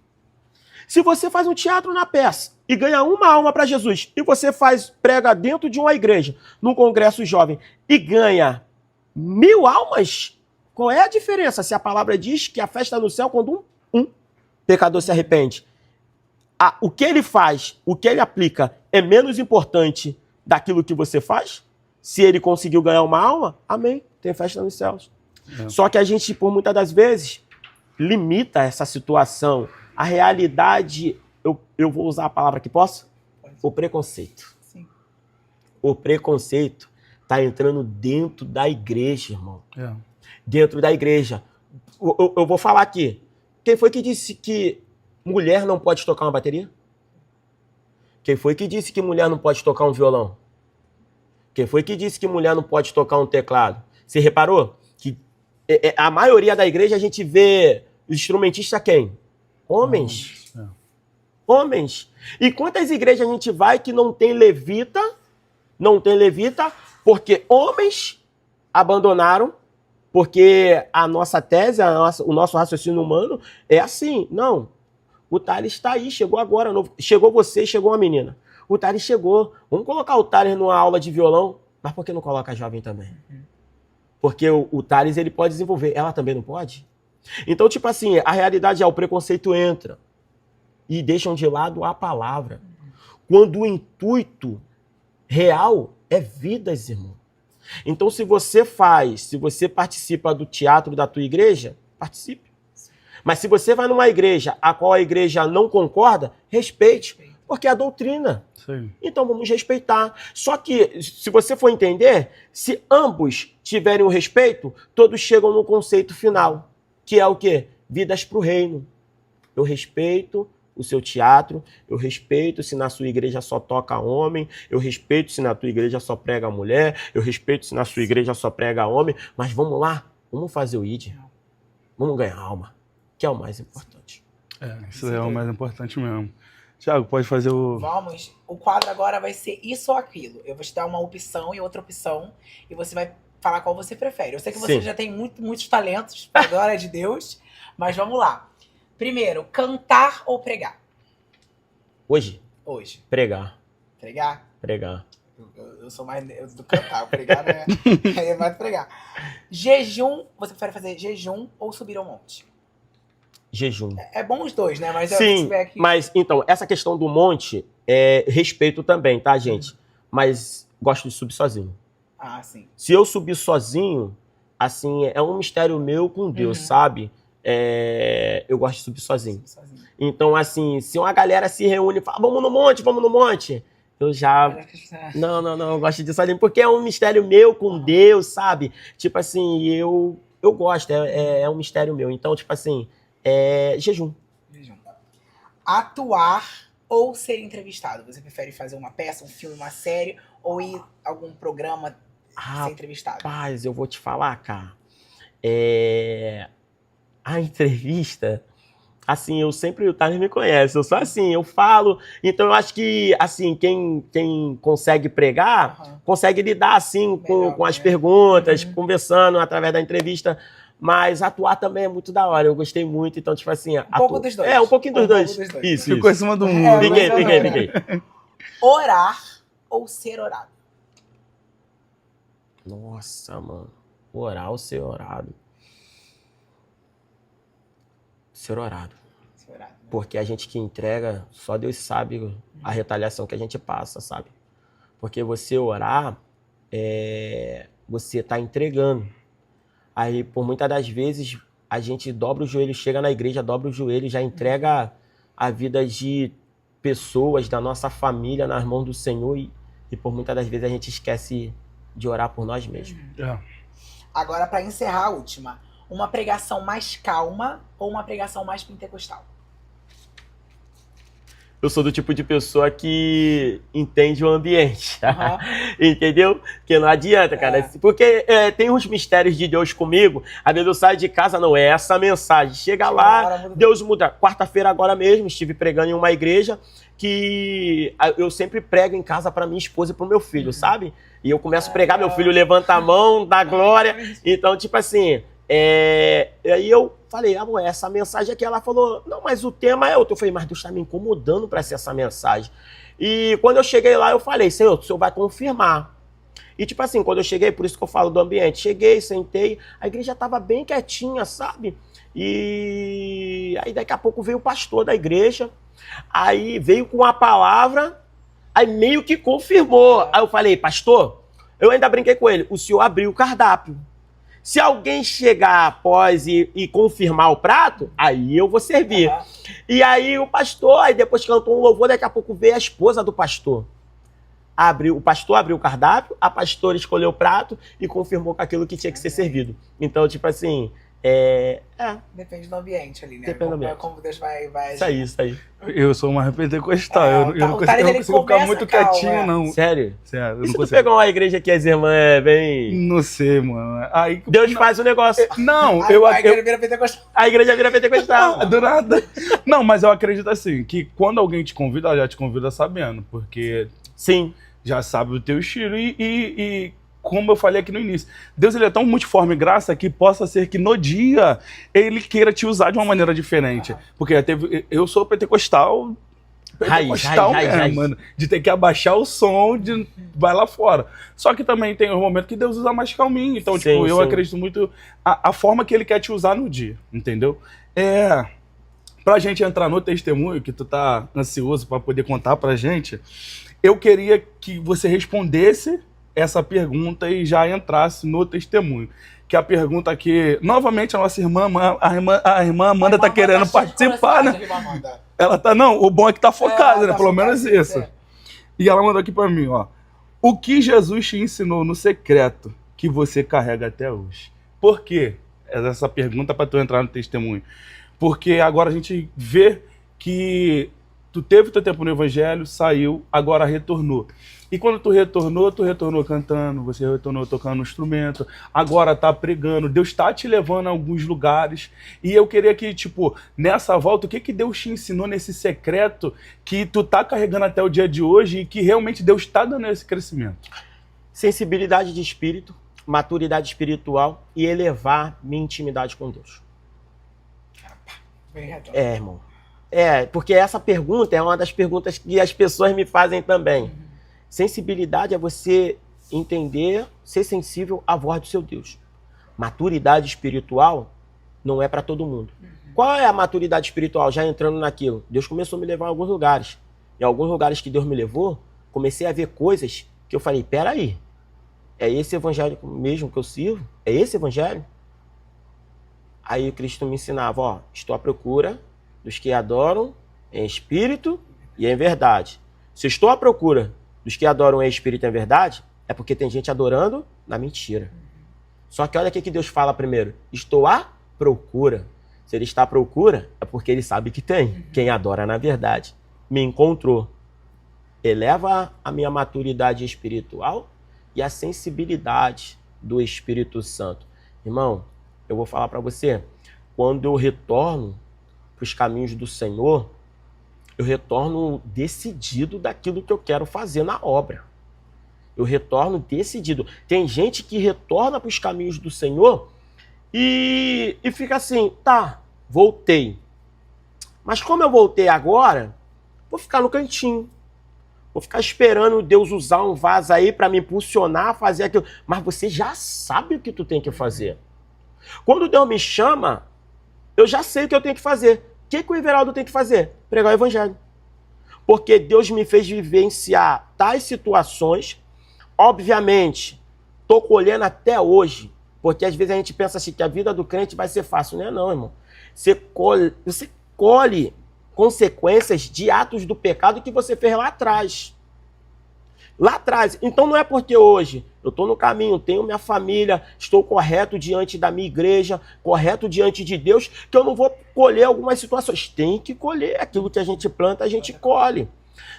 Se você faz um teatro na peça e ganha uma alma para Jesus e você prega dentro de uma igreja, num congresso jovem, e ganha 1000 almas, qual é a diferença? Se a palavra diz que a festa no céu quando um pecador se arrepende. O que ele faz, o que ele aplica é menos importante daquilo que você faz? Se ele conseguiu ganhar uma alma, amém, tem festa nos céus. É. Só que a gente, por muitas das vezes, limita essa situação. A realidade, eu vou usar a palavra que posso? O preconceito. Sim. O preconceito está entrando dentro da igreja, irmão. É. Dentro da igreja. Eu vou falar aqui. Quem foi que disse que mulher não pode tocar uma bateria? Quem foi que disse que mulher não pode tocar um violão? Quem foi que disse que mulher não pode tocar um teclado? Você reparou que a maioria da igreja a gente vê instrumentista quem? Homens. Homens. E quantas igrejas a gente vai que não tem levita? Não tem levita porque homens abandonaram. Porque a nossa tese, o nosso raciocínio humano é assim. Não, o Thales está aí, chegou agora. Chegou você, chegou uma menina. O Thales chegou. Vamos colocar o Thales numa aula de violão. Mas por que não coloca a jovem também? Porque o Thales ele pode desenvolver. Ela também não pode? Então, tipo assim, a realidade é o preconceito entra. E deixam de lado a palavra. Quando o intuito real é vidas, irmão. Então, se você participa do teatro da tua igreja, participe. Mas se você vai numa igreja a qual a igreja não concorda, respeite, porque é a doutrina. Sim. Então, vamos respeitar. Só que, se você for entender, se ambos tiverem o respeito, todos chegam no conceito final, que é o quê? Vidas para o reino. Eu respeito o seu teatro, eu respeito se na sua igreja só toca homem, eu respeito se na tua igreja só prega mulher, eu respeito se na sua igreja só prega homem, mas vamos lá, vamos fazer o ID, vamos ganhar alma, que é o mais importante. Isso é o mais importante mesmo. Thiago, pode fazer o... Vamos, o quadro agora vai ser isso ou aquilo. Eu vou te dar uma opção e outra opção, e você vai falar qual você prefere. Eu sei que você já tem muitos talentos, para a glória de Deus, mas vamos lá. Primeiro, cantar ou pregar? Hoje? Pregar. Pregar? Pregar. Eu sou mais do cantar, pregar, né? É mais pregar. Jejum, você prefere fazer jejum ou subir ao monte? Jejum. É bom os dois, né? Mas sim, aqui... mas então, essa questão do monte, respeito também, tá, gente? Mas gosto de subir sozinho. Ah, sim. Se eu subir sozinho, assim, é um mistério meu com Deus, sabe? Eu gosto de subir sozinho. Então, assim, se uma galera se reúne e fala, vamos no monte, eu já... Não, eu gosto de ir sozinho, porque é um mistério meu com Deus, sabe? Tipo assim, eu gosto, é um mistério meu. Então, tipo assim, jejum. Atuar ou ser entrevistado? Você prefere fazer uma peça, um filme, uma série, ou ir a algum programa ser entrevistado? Rapaz, eu vou te falar, cara. A entrevista, assim, eu sempre, o Thales me conhece, eu sou assim, eu falo, então eu acho que, assim, quem consegue pregar, consegue lidar, assim, com as perguntas, conversando através da entrevista, mas atuar também é muito da hora, eu gostei muito, então, tipo assim... Um pouco dos dois. Um pouquinho dos dois. Isso. Ficou em cima do mundo. Fiquei. Orar ou ser orado? Nossa, mano. Orar ou ser orado? Ser orado. Ser orado, né? Porque a gente que entrega, só Deus sabe a retaliação que a gente passa, sabe? Porque você orar, você está entregando. Aí, por muitas das vezes, a gente dobra o joelho, chega na igreja, dobra o joelho, já entrega a vida de pessoas da nossa família nas mãos do Senhor e por muitas das vezes a gente esquece de orar por nós mesmos. Agora, para encerrar a última, uma pregação mais calma ou uma pregação mais pentecostal? Eu sou do tipo de pessoa que entende o ambiente, entendeu? Porque não adianta, cara. Porque tem uns mistérios de Deus comigo. Às vezes eu saio de casa, não é essa a mensagem. Chega lá, Deus muda. Quarta-feira agora mesmo, estive pregando em uma igreja que eu sempre prego em casa para minha esposa e para o meu filho, sabe? E eu começo a pregar, meu filho levanta a mão, dá glória. Então, tipo assim... aí eu falei, amor, essa mensagem aqui, ela falou, não, mas o tema é outro. Eu falei, mas Deus está me incomodando para ser essa mensagem. E quando eu cheguei lá, eu falei, Senhor, o Senhor vai confirmar. E tipo assim, quando eu cheguei, por isso que eu falo do ambiente, cheguei, sentei, a igreja estava bem quietinha, sabe? E aí daqui a pouco veio o pastor da igreja, aí veio com a palavra, aí meio que confirmou. Aí eu falei, pastor, eu ainda brinquei com ele, o senhor abriu o cardápio. Se alguém chegar após e confirmar o prato, aí eu vou servir. E aí o pastor, aí depois cantou um louvor, daqui a pouco veio a esposa do pastor. O pastor abriu o cardápio, a pastora escolheu o prato e confirmou com aquilo que tinha que ser servido. Então, tipo assim, depende do ambiente ali, né? Depende do ambiente. Como Deus vai Isso aí. Eu sou mais pentecostal, eu não consigo ficar muito quietinho, não. Sério? Sério, eu E se não tu consigo. pegar uma igreja que as irmãs bem... Não sei, mano. Aí, Deus faz o negócio. Não, a igreja vira pentecostal. A igreja vira pentecostal. Do nada. Não, mas eu acredito assim, que quando alguém te convida, ela já te convida sabendo, porque Sim. já sabe o teu estilo e como eu falei aqui no início, Deus ele é tão multiforme, graça, que possa ser que no dia ele queira te usar de uma maneira diferente. Porque eu sou pentecostal Raiz, mano, de ter que abaixar o som, vai lá fora. Só que também tem um momento que Deus usa mais calminho, então tipo, eu acredito muito a forma que ele quer te usar no dia, entendeu? Pra gente entrar no testemunho, que tu tá ansioso pra poder contar pra gente, eu queria que você respondesse essa pergunta e já entrasse no testemunho. Que a pergunta aqui, novamente a nossa irmã Amanda tá querendo participar, né? Ela tá, não, o bom é que tá focada, né? Pelo menos isso. E ela mandou aqui pra mim, ó. O que Jesus te ensinou no secreto que você carrega até hoje? Por quê? Essa pergunta pra tu entrar no testemunho. Porque agora a gente vê que tu teve teu tempo no evangelho, saiu, agora retornou. E quando tu retornou cantando, você retornou tocando um instrumento, agora tá pregando, Deus tá te levando a alguns lugares. E eu queria que, tipo, nessa volta, o que Deus te ensinou nesse secreto que tu tá carregando até o dia de hoje e que realmente Deus tá dando esse crescimento? Sensibilidade de espírito, maturidade espiritual e elevar minha intimidade com Deus. Irmão. Porque essa pergunta é uma das perguntas que as pessoas me fazem também. Sensibilidade é você entender, ser sensível à voz do seu Deus. Maturidade espiritual não é para todo mundo. Qual é a maturidade espiritual? Já entrando naquilo. Deus começou a me levar a alguns lugares. Em alguns lugares que Deus me levou, comecei a ver coisas que eu falei, peraí, é esse evangelho mesmo que eu sirvo? É esse evangelho? Aí o Cristo me ensinava, ó, estou à procura dos que adoram em espírito e em verdade. Se estou à procura dos que adoram em espírito e em verdade, é porque tem gente adorando na mentira. Só que olha o que Deus fala primeiro. Estou à procura. Se ele está à procura, é porque ele sabe que tem quem adora na verdade. me encontrou. Eleva a minha maturidade espiritual e a sensibilidade do Espírito Santo. Irmão, eu vou falar para você, quando eu retorno para os caminhos do Senhor, eu retorno decidido daquilo que eu quero fazer na obra. Eu retorno decidido. Tem gente que retorna para os caminhos do Senhor e fica assim, tá, voltei. Mas como eu voltei agora, vou ficar no cantinho. Vou ficar esperando Deus usar um vaso aí para me impulsionar a fazer aquilo. Mas você já sabe o que tu tem que fazer. Quando Deus me chama, eu já sei o que eu tenho que fazer. O que o Everaldo tem que fazer? Pregar o evangelho. Porque Deus me fez vivenciar tais situações. Obviamente, estou colhendo até hoje. Porque às vezes a gente pensa assim que a vida do crente vai ser fácil. Não é não, irmão. Você colhe consequências de atos do pecado que você fez lá atrás. Lá atrás. Então não é porque hoje eu estou no caminho, tenho minha família, estou correto diante da minha igreja, correto diante de Deus, que eu não vou colher algumas situações. Tem que colher. Aquilo que a gente planta, a gente colhe.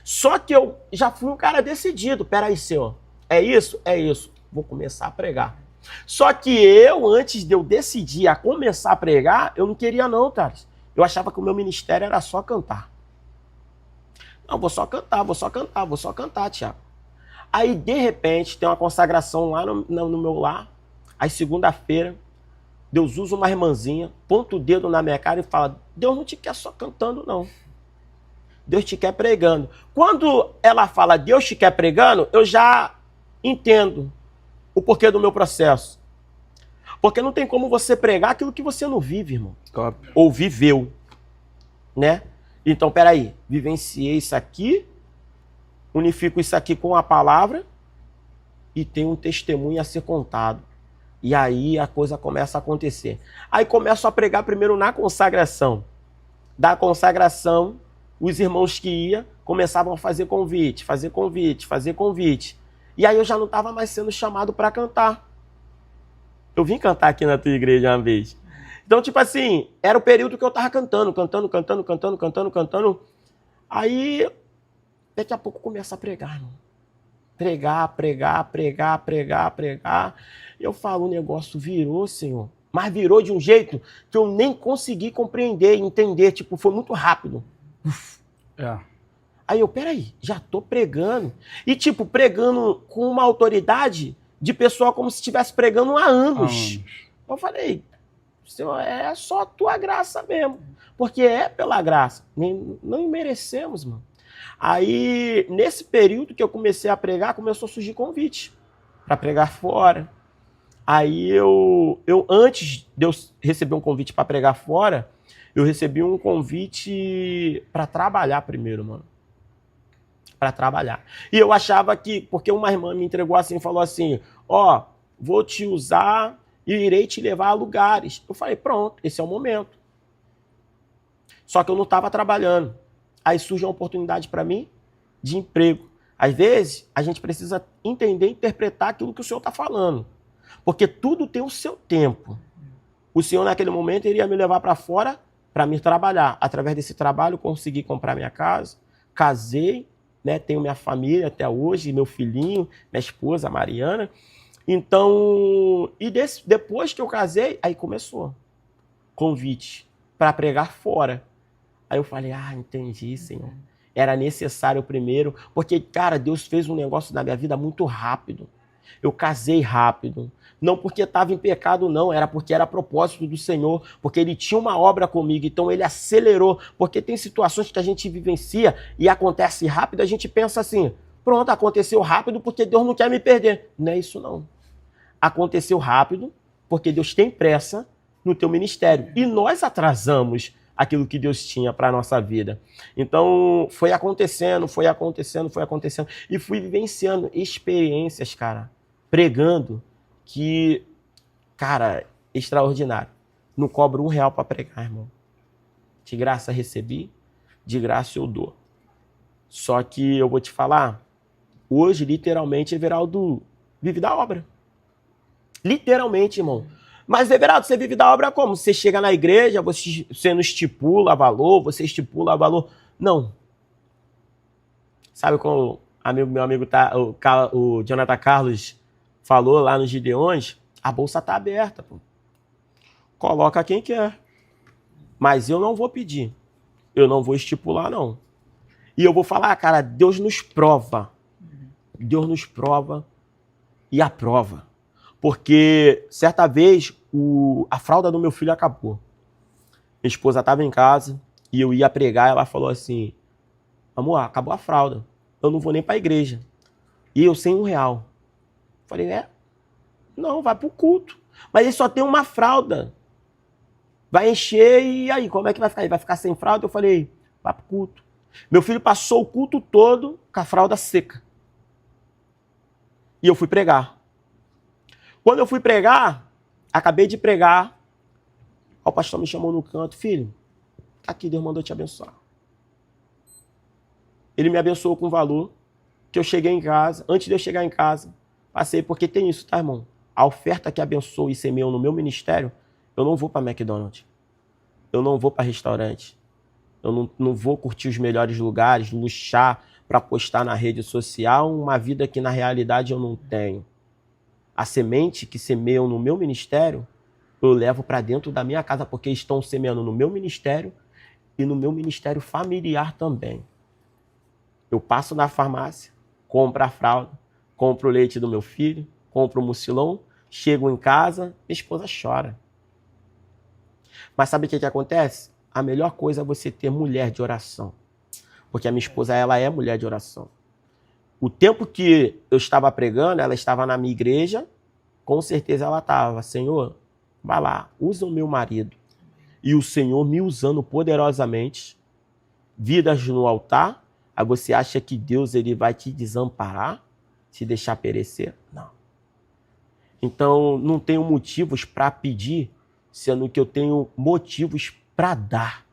Só que eu já fui um cara decidido. Peraí, Senhor, é isso? É isso. Vou começar a pregar. Só que eu, antes de eu decidir a começar a pregar, eu não queria não, Thales. Eu achava que o meu ministério era só cantar. Não, vou só cantar, Tiago. Aí, de repente, tem uma consagração lá no meu lar. Aí, segunda-feira, Deus usa uma irmãzinha, ponta o dedo na minha cara e fala, Deus não te quer só cantando, não. Deus te quer pregando. Quando ela fala, Deus te quer pregando, eu já entendo o porquê do meu processo. Porque não tem como você pregar aquilo que você não vive, irmão. Top. Ou viveu, né? Então, peraí, vivenciei isso aqui, unifico isso aqui com a palavra e tem um testemunho a ser contado. E aí a coisa começa a acontecer. Aí começo a pregar primeiro na consagração. Da consagração, os irmãos que iam começavam a fazer convite. E aí eu já não estava mais sendo chamado para cantar. Eu vim cantar aqui na tua igreja uma vez. Então, tipo assim, era o período que eu tava cantando. Aí, daqui a pouco começa a pregar, irmão. Pregar. Eu falo, o negócio virou, Senhor. Mas virou de um jeito que eu nem consegui compreender, entender. Tipo, foi muito rápido. É. Aí eu, peraí, já tô pregando. E tipo, pregando com uma autoridade de pessoa como se estivesse pregando há anos. Eu falei, Senhor, é só a tua graça mesmo. Porque é pela graça. Não merecemos, mano. Aí, nesse período que eu comecei a pregar, começou a surgir convite para pregar fora. Aí eu, antes de eu receber um convite para pregar fora, eu recebi um convite para trabalhar primeiro, mano. Para trabalhar. E eu achava que, porque uma irmã me entregou assim, falou assim, ó, vou te usar e irei te levar a lugares. Eu falei, pronto, esse é o momento. Só que eu não estava trabalhando. Aí surge uma oportunidade para mim de emprego. Às vezes, a gente precisa entender e interpretar aquilo que o Senhor está falando. Porque tudo tem o seu tempo. O Senhor, naquele momento, iria me levar para fora para me trabalhar. Através desse trabalho, eu consegui comprar minha casa, casei, né, tenho minha família até hoje, meu filhinho, minha esposa, a Mariana. Então, depois que eu casei, aí começou convite para pregar fora. Aí eu falei, entendi, Senhor. Era necessário primeiro, porque, cara, Deus fez um negócio na minha vida muito rápido. Eu casei rápido. Não porque estava em pecado, não. Era porque era propósito do Senhor. Porque Ele tinha uma obra comigo. Então Ele acelerou. Porque tem situações que a gente vivencia e acontece rápido. A gente pensa assim, pronto, aconteceu rápido porque Deus não quer me perder. Não é isso, não. Aconteceu rápido porque Deus tem pressa no teu ministério. E nós atrasamos aquilo que Deus tinha para a nossa vida. Então, foi acontecendo. E fui vivenciando experiências, cara, pregando, que, cara, extraordinário. Não cobro R$1 para pregar, irmão. De graça recebi, de graça eu dou. Só que eu vou te falar, hoje, literalmente, Everaldo vive da obra. Literalmente, irmão. Mas, Everaldo, você vive da obra como? Você chega na igreja, você não estipula valor, você estipula valor. Não. Sabe como meu amigo o Jonathan Carlos falou lá nos Gideões? A bolsa está aberta, pô. Coloca quem quer. Mas eu não vou pedir. Eu não vou estipular, não. E eu vou falar, cara, Deus nos prova. Deus nos prova e aprova. Porque certa vez a fralda do meu filho acabou. Minha esposa estava em casa e eu ia pregar. Ela falou assim: amor, acabou a fralda. Eu não vou nem para a igreja. E eu sem R$1. Falei, não, vai pro culto. Mas ele só tem uma fralda. Vai encher e aí, como é que vai ficar? Ele vai ficar sem fralda? Eu falei, vai pro culto. Meu filho passou o culto todo com a fralda seca. E eu fui pregar. Quando eu fui pregar, acabei de pregar, o pastor me chamou no canto, filho, tá aqui, Deus mandou te abençoar. Ele me abençoou com valor, que eu cheguei em casa, antes de eu chegar em casa, passei, porque tem isso, tá, irmão? A oferta que abençoa e semeou no meu ministério, eu não vou para McDonald's, eu não vou para restaurante, eu não vou curtir os melhores lugares, luxar para postar na rede social uma vida que na realidade eu não tenho. A semente que semeiam no meu ministério, eu levo para dentro da minha casa, porque estão semeando no meu ministério e no meu ministério familiar também. Eu passo na farmácia, compro a fralda, compro o leite do meu filho, compro o mucilão, chego em casa, minha esposa chora. Mas sabe o que acontece? A melhor coisa é você ter mulher de oração. Porque a minha esposa, ela é mulher de oração. O tempo que eu estava pregando, ela estava na minha igreja, com certeza ela estava, Senhor, vai lá, usa o meu marido. E o Senhor me usando poderosamente, vidas no altar. Aí você acha que Deus ele vai te desamparar, te deixar perecer? Não. Então, não tenho motivos para pedir, sendo que eu tenho motivos para dar.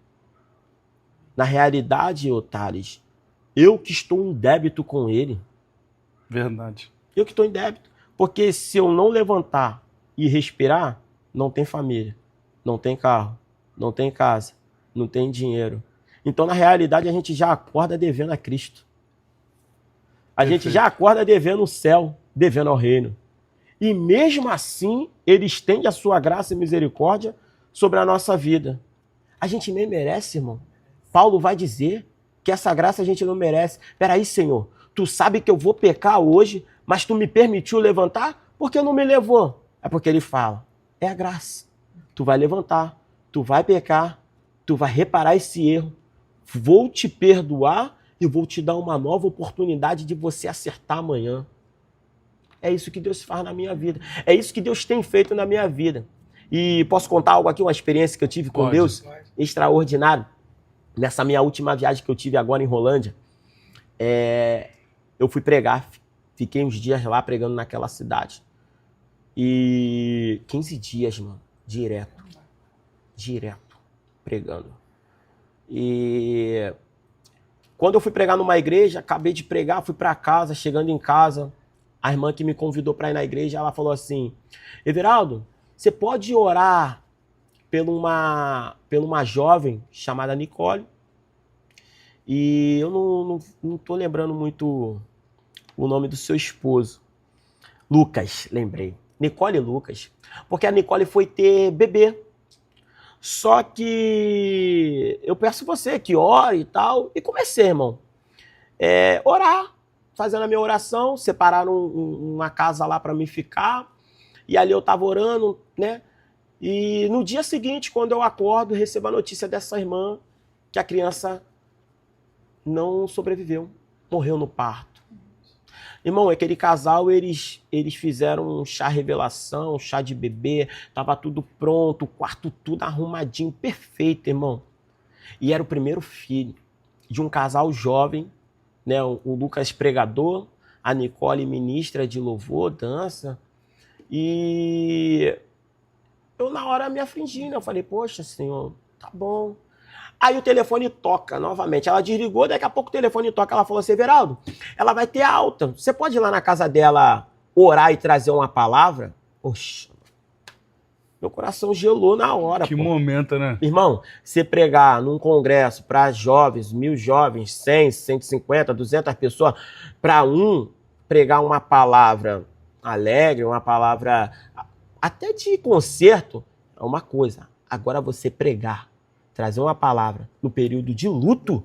Na realidade, Thales, eu que estou em débito com ele. Verdade. Eu que estou em débito. Porque se eu não levantar e respirar, não tem família, não tem carro, não tem casa, não tem dinheiro. Então, na realidade, a gente já acorda devendo a Cristo. A gente já acorda devendo o céu, devendo ao reino. E mesmo assim, ele estende a sua graça e misericórdia sobre a nossa vida. A gente nem merece, irmão. Paulo vai dizer que essa graça a gente não merece. Peraí, Senhor, tu sabe que eu vou pecar hoje, mas tu me permitiu levantar? Por que não me levou? É porque ele fala, é a graça. Tu vai levantar, tu vai pecar, tu vai reparar esse erro, vou te perdoar e vou te dar uma nova oportunidade de você acertar amanhã. É isso que Deus faz na minha vida. É isso que Deus tem feito na minha vida. E posso contar algo aqui, uma experiência que eu tive com Deus extraordinária. Nessa minha última viagem que eu tive agora em Rolândia, eu fui pregar, fiquei uns dias lá pregando naquela cidade. E 15 dias, mano, direto, pregando. E quando eu fui pregar numa igreja, acabei de pregar, fui para casa, chegando em casa, a irmã que me convidou para ir na igreja, ela falou assim, Everaldo, você pode orar por uma jovem chamada Nicole? E eu não tô lembrando muito o nome do seu esposo. Lucas, lembrei. Nicole e Lucas. Porque a Nicole foi ter bebê. Só que eu peço você que ore e tal. E comecei, irmão. Orar. Fazendo a minha oração. Separaram uma casa lá para mim ficar. E ali eu tava orando, né? E no dia seguinte, quando eu acordo, recebo a notícia dessa irmã que a criança não sobreviveu. Morreu no parto. Irmão, aquele casal, eles fizeram um chá revelação, um chá de bebê, tava tudo pronto, o quarto tudo arrumadinho, perfeito, irmão. E era o primeiro filho de um casal jovem, né? O Lucas pregador, a Nicole ministra de louvor, dança. E eu na hora me afligi, né? Eu falei, poxa, Senhor, tá bom. Aí o telefone toca novamente. Ela desligou, daqui a pouco o telefone toca. Ela falou assim, Everaldo, ela vai ter alta. Você pode ir lá na casa dela orar e trazer uma palavra? Poxa. Meu coração gelou na hora. Que pô. momento, né? Irmão, você pregar num congresso para jovens, 1.000 jovens, 100, 150, 200 pessoas, para pregar uma palavra alegre, uma palavra até de concerto, é uma coisa. Agora você pregar, trazer uma palavra no período de luto,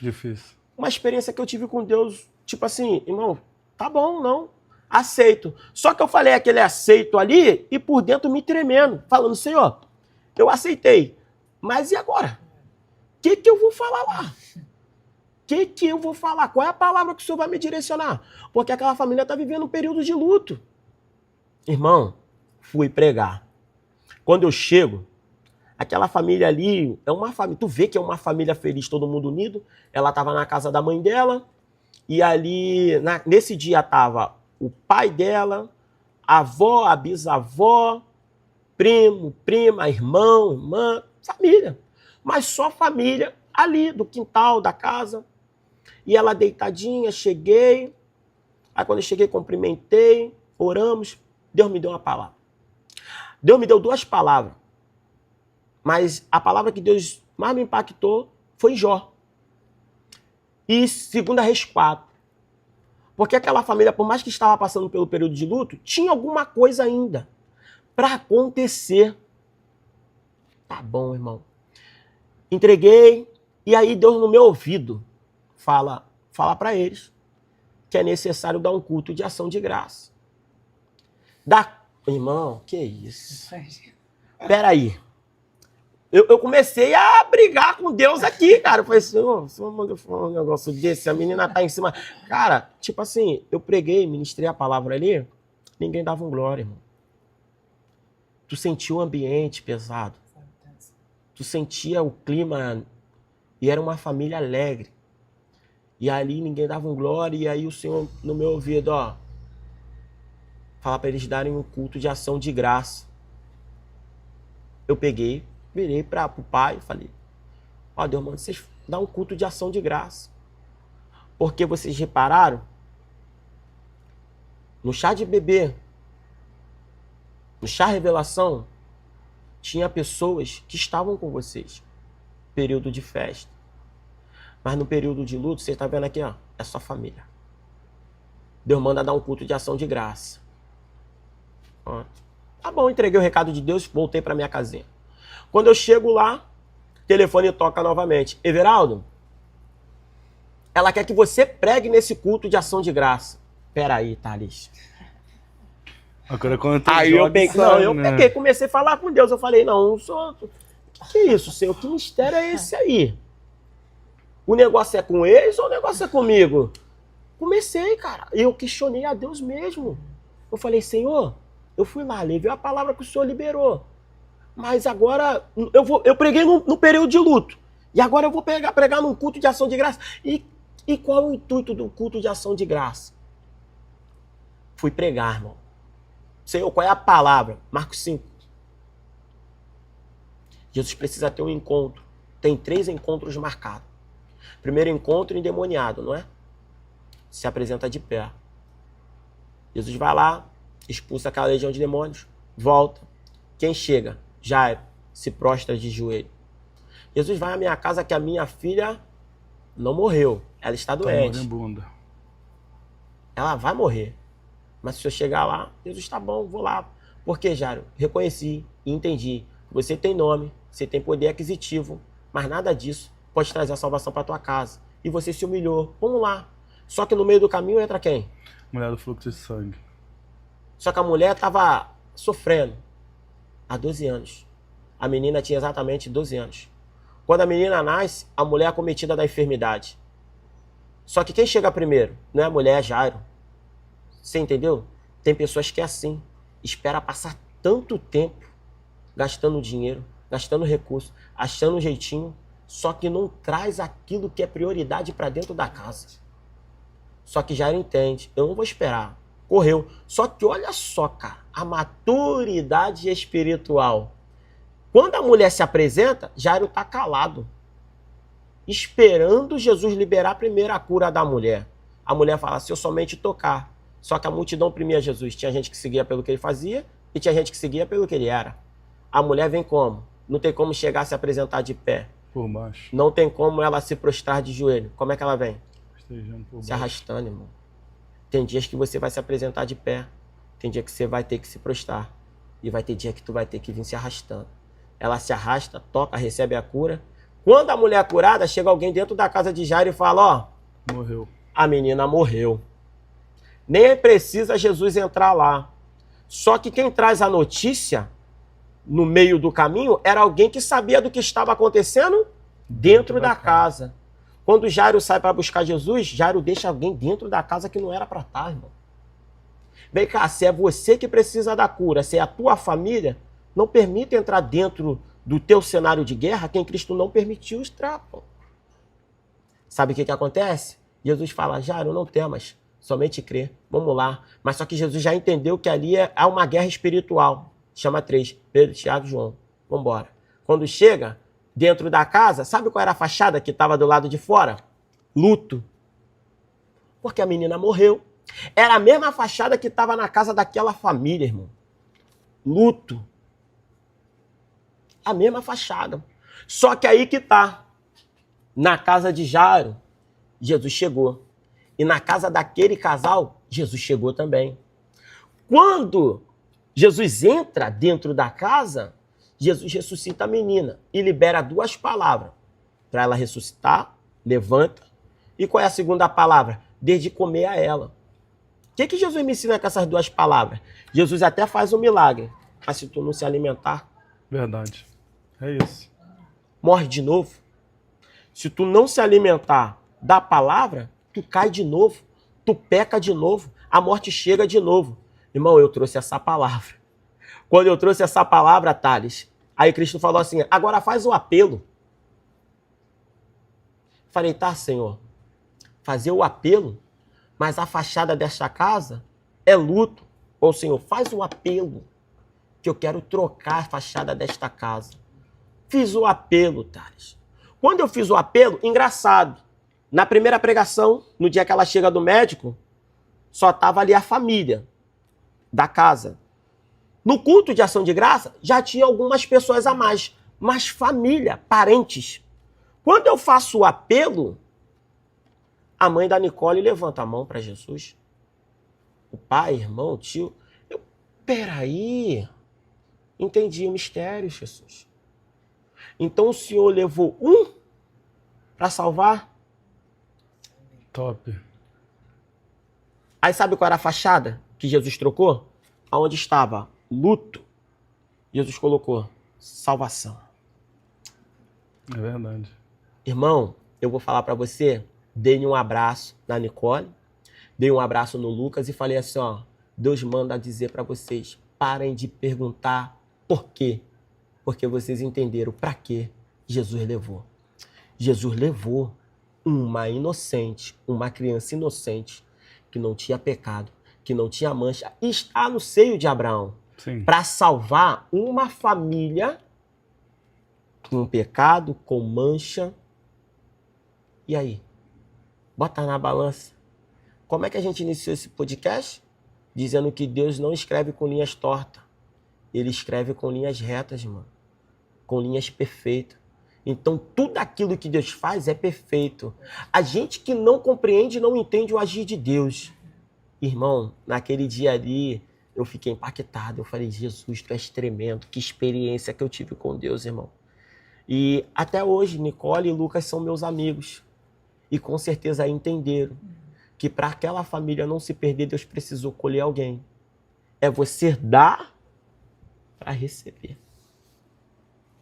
Difícil. uma experiência que eu tive com Deus, tipo assim, irmão, tá bom, não, aceito. Só que eu falei aquele aceito ali e por dentro me tremendo, falando, Senhor, eu aceitei, mas e agora? O que eu vou falar lá? O que eu vou falar? Qual é a palavra que o Senhor vai me direcionar? Porque aquela família está vivendo um período de luto. Irmão, fui pregar. Quando eu chego, aquela família ali é uma família, tu vê que é uma família feliz, todo mundo unido. Ela estava na casa da mãe dela e ali, nesse dia estava o pai dela, a avó, a bisavó, primo, prima, irmão, irmã, família. Mas só família ali do quintal da casa. E ela deitadinha, cheguei. Aí quando eu cheguei, cumprimentei, oramos. Deus me deu uma palavra. Deus me deu 2 palavras. Mas a palavra que Deus mais me impactou foi Jó. E 2 Reis 4. Porque aquela família, por mais que estava passando pelo período de luto, tinha alguma coisa ainda para acontecer. Tá bom, irmão. Entreguei. E aí Deus no meu ouvido fala para eles que é necessário dar um culto de ação de graça. Irmão, que isso? Peraí. Eu comecei a brigar com Deus aqui, cara. Eu falei assim, se eu mandar um negócio desse, a menina tá em cima. Cara, tipo assim, eu preguei, ministrei a palavra ali, ninguém dava um glória, irmão. Tu sentia o ambiente pesado. Tu sentia o clima e era uma família alegre. E ali ninguém dava um glória, e aí o Senhor, no meu ouvido, ó, fala para eles darem um culto de ação de graça. Eu peguei, virei para o pai e falei, ó, Deus manda vocês dar um culto de ação de graça. Porque vocês repararam, no chá de bebê, no chá revelação, tinha pessoas que estavam com vocês, período de festa. Mas no período de luto, você está vendo aqui, ó, é sua família. Deus manda dar um culto de ação de graça. Ó, tá bom, entreguei o recado de Deus, voltei para minha casinha. Quando eu chego lá, o telefone toca novamente. Everaldo, ela quer que você pregue nesse culto de ação de graça. Peraí, Thales. Agora quando Aí eu peguei, comecei a falar com Deus. Eu falei, não sou... Que é isso, Senhor? Que mistério é esse aí? O negócio é com eles ou o negócio é comigo? Comecei, cara. Eu questionei a Deus mesmo. Eu falei, Senhor, eu fui lá, levei a palavra que o Senhor liberou. Mas agora, eu preguei no período de luto. E agora eu vou pregar num culto de ação de graça. E qual é o intuito do culto de ação de graça? Fui pregar, irmão. Senhor, qual é a palavra? Marcos 5. Jesus precisa ter um encontro. Tem 3 encontros marcados. Primeiro encontro, endemoniado, não é? Se apresenta de pé. Jesus vai lá, expulsa aquela legião de demônios, volta. Quem chega? Jairo, se prostra de joelho. Jesus vai à minha casa que a minha filha não morreu. Ela está doente. Ela vai morrer. Mas se eu chegar lá, Jesus, tá bom, vou lá. Porque, Jairo, reconheci e entendi. Você tem nome, você tem poder aquisitivo, mas nada disso pode trazer a salvação para tua casa. E você se humilhou. Vamos lá. Só que no meio do caminho entra quem? Mulher do fluxo de sangue. Só que a mulher estava sofrendo há 12 anos. A menina tinha exatamente 12 anos. Quando a menina nasce, a mulher é acometida da enfermidade. Só que quem chega primeiro? Não é a mulher, é Jairo. Você entendeu? Tem pessoas que é assim. Espera passar tanto tempo gastando dinheiro, gastando recurso, achando um jeitinho, só que não traz aquilo que é prioridade para dentro da casa. Só que Jairo entende. Eu não vou esperar. Correu. Só que olha só, cara, a maturidade espiritual. Quando a mulher se apresenta, Jairo está calado, esperando Jesus liberar primeiro a cura da mulher. A mulher fala, se eu somente tocar. Só que a multidão oprimia Jesus. Tinha gente que seguia pelo que ele fazia, E tinha gente que seguia pelo que ele era. A mulher vem como? Não tem como chegar a se apresentar de pé. Por baixo. Não tem como ela se prostrar de joelho. Como é que ela vem? Estejando por Se baixo. arrastando, irmão. Tem dias que você vai se apresentar de pé. Tem dia que você vai ter que se prostrar. E vai ter dia que tu vai ter que vir se arrastando. Ela se arrasta, toca, recebe a cura. Quando a mulher é curada, chega alguém dentro da casa de Jairo e fala, ó, Morreu. a menina morreu. Nem precisa Jesus entrar lá. Só que quem traz a notícia no meio do caminho era alguém que sabia do que estava acontecendo dentro da casa. Quando Jairo sai para buscar Jesus, Jairo deixa alguém dentro da casa que não era para estar, irmão. Vem cá, se é você que precisa da cura, se é a tua família, não permita entrar dentro do teu cenário de guerra quem Cristo não permitiu entrar. Pô. Sabe o que acontece? Jesus fala, Jairo, não temas, somente crê, vamos lá. Mas só que Jesus já entendeu que ali há uma guerra espiritual. Chama 3, Pedro, Tiago e João. Vamos embora. Quando chega dentro da casa, sabe qual era a fachada que estava do lado de fora? Luto. Porque a menina morreu. Era a mesma fachada que estava na casa daquela família, irmão. Luto. A mesma fachada. Só que aí que tá. Na casa de Jairo, Jesus chegou. E na casa daquele casal, Jesus chegou também. Quando Jesus entra dentro da casa, Jesus ressuscita a menina e libera 2 palavras. Para ela ressuscitar, levanta. E qual é a segunda palavra? Dê de comer a ela. O que Jesus me ensina com essas 2 palavras? Jesus até faz um milagre. Mas se tu não se alimentar... Verdade. É isso. Morre de novo. Se tu não se alimentar da palavra, tu cai de novo. Tu peca de novo. A morte chega de novo. Irmão, eu trouxe essa palavra. Quando eu trouxe essa palavra, Thales, aí Cristo falou assim, agora faz o apelo. Falei, tá, Senhor, fazer o apelo, mas a fachada desta casa é luto. Ô, Senhor, faz o apelo, que eu quero trocar a fachada desta casa. Fiz o apelo, Thales. Quando eu fiz o apelo, engraçado, na primeira pregação, no dia que ela chega do médico, só estava ali a família da casa. No culto de ação de graça, já tinha algumas pessoas a mais, mas família, parentes. Quando eu faço o apelo, a mãe da Nicole levanta a mão para Jesus. O pai, irmão, tio. Peraí, entendi o mistério, Jesus. Então o Senhor levou um para salvar? Top. Aí sabe qual era a fachada que Jesus trocou? Aonde estava luto, Jesus colocou salvação. É verdade. Irmão, eu vou falar para você, dei um abraço na Nicole, dei um abraço no Lucas e falei assim, ó, Deus manda dizer para vocês, parem de perguntar por quê. Porque vocês entenderam para quê Jesus levou. Jesus levou uma inocente, uma criança inocente, que não tinha pecado, que não tinha mancha, está no seio de Abraão. Para salvar uma família com pecado, com mancha. E aí? Bota na balança. Como é que a gente iniciou esse podcast? Dizendo que Deus não escreve com linhas tortas. Ele escreve com linhas retas, mano. Com linhas perfeitas. Então, tudo aquilo que Deus faz é perfeito. A gente que não compreende, não entende o agir de Deus. Irmão, naquele dia ali, eu fiquei impactado. Eu falei, Jesus, tu és tremendo. Que experiência que eu tive com Deus, irmão. E até hoje, Nicole e Lucas são meus amigos. E com certeza entenderam que para aquela família não se perder, Deus precisou colher alguém. É você dar para receber.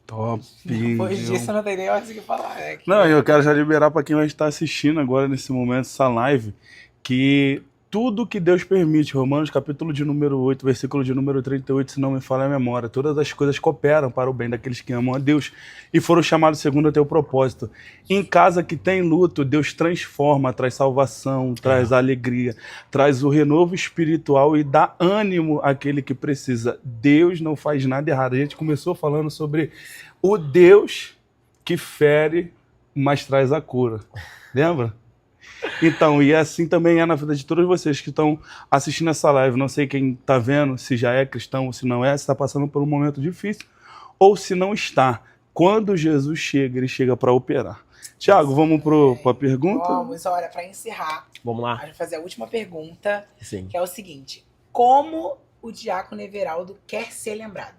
Top. Depois disso, não tem nem mais o que falar. Né? Não, eu quero já liberar para quem vai estar assistindo agora, nesse momento, essa live, que tudo que Deus permite, Romanos capítulo de número 8, versículo de número 38, se não me falha a memória, todas as coisas cooperam para o bem daqueles que amam a Deus e foram chamados segundo o teu propósito. Em casa que tem luto, Deus transforma, traz salvação, traz alegria, traz o renovo espiritual e dá ânimo àquele que precisa. Deus não faz nada errado. A gente começou falando sobre o Deus que fere, mas traz a cura. Lembra? Então, e assim também é na vida de todos vocês que estão assistindo essa live. Não sei quem está vendo, se já é cristão ou se não é, se está passando por um momento difícil ou se não está. Quando Jesus chega, ele chega para operar. Tiago, vamos para a pergunta? Vamos, olha, para encerrar, Vamos a lá. gente vai fazer a última pergunta, Sim. que é o seguinte: como o diácono Everaldo quer ser lembrado?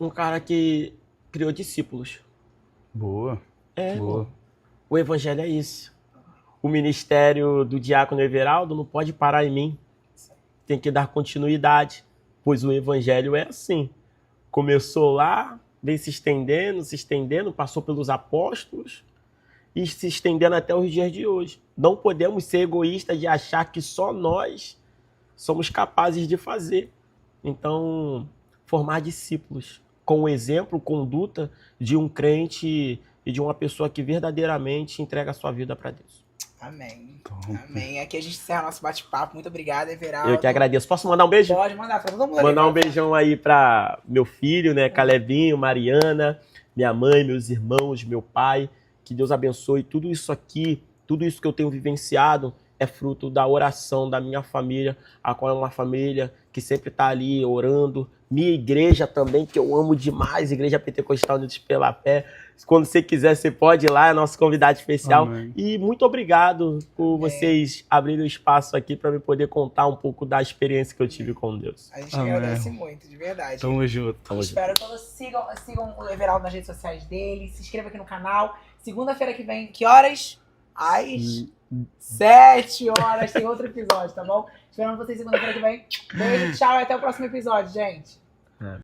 Um cara que criou discípulos. Boa, É, boa. irmão. O evangelho é isso. O ministério do diácono Everaldo não pode parar em mim. Tem que dar continuidade, pois o evangelho é assim. Começou lá, vem se estendendo, passou pelos apóstolos e se estendendo até os dias de hoje. Não podemos ser egoístas de achar que só nós somos capazes de fazer. Então, formar discípulos com o exemplo, conduta de um crente e de uma pessoa que verdadeiramente entrega a sua vida para Deus. Amém. Top. Amém. Aqui a gente encerra nosso bate-papo. Muito obrigada, Everaldo. Eu que agradeço. Posso mandar um beijo? Pode mandar para todo mundo. Mandar um ali, beijão aí para meu filho, né, Calebinho, Mariana, minha mãe, meus irmãos, meu pai. Que Deus abençoe tudo isso aqui, tudo isso que eu tenho vivenciado é fruto da oração da minha família, a qual é uma família que sempre está ali orando. Minha igreja também, que eu amo demais, Igreja Pentecostal Unidos pela Fé. Quando você quiser, você pode ir lá, é nosso convidado especial. Amém. E muito obrigado por vocês abrirem o espaço aqui para eu poder contar um pouco da experiência que eu tive com Deus. A gente Amém. agradece muito, de verdade. Tamo junto. Tamo junto. Espero que todos sigam o Everaldo nas redes sociais dele. Se inscreva aqui no canal. Segunda-feira que vem, que horas? Às 7 horas. Tem outro episódio, tá bom? Esperando vocês segunda-feira que vem. Beijo, tchau e até o próximo episódio, gente.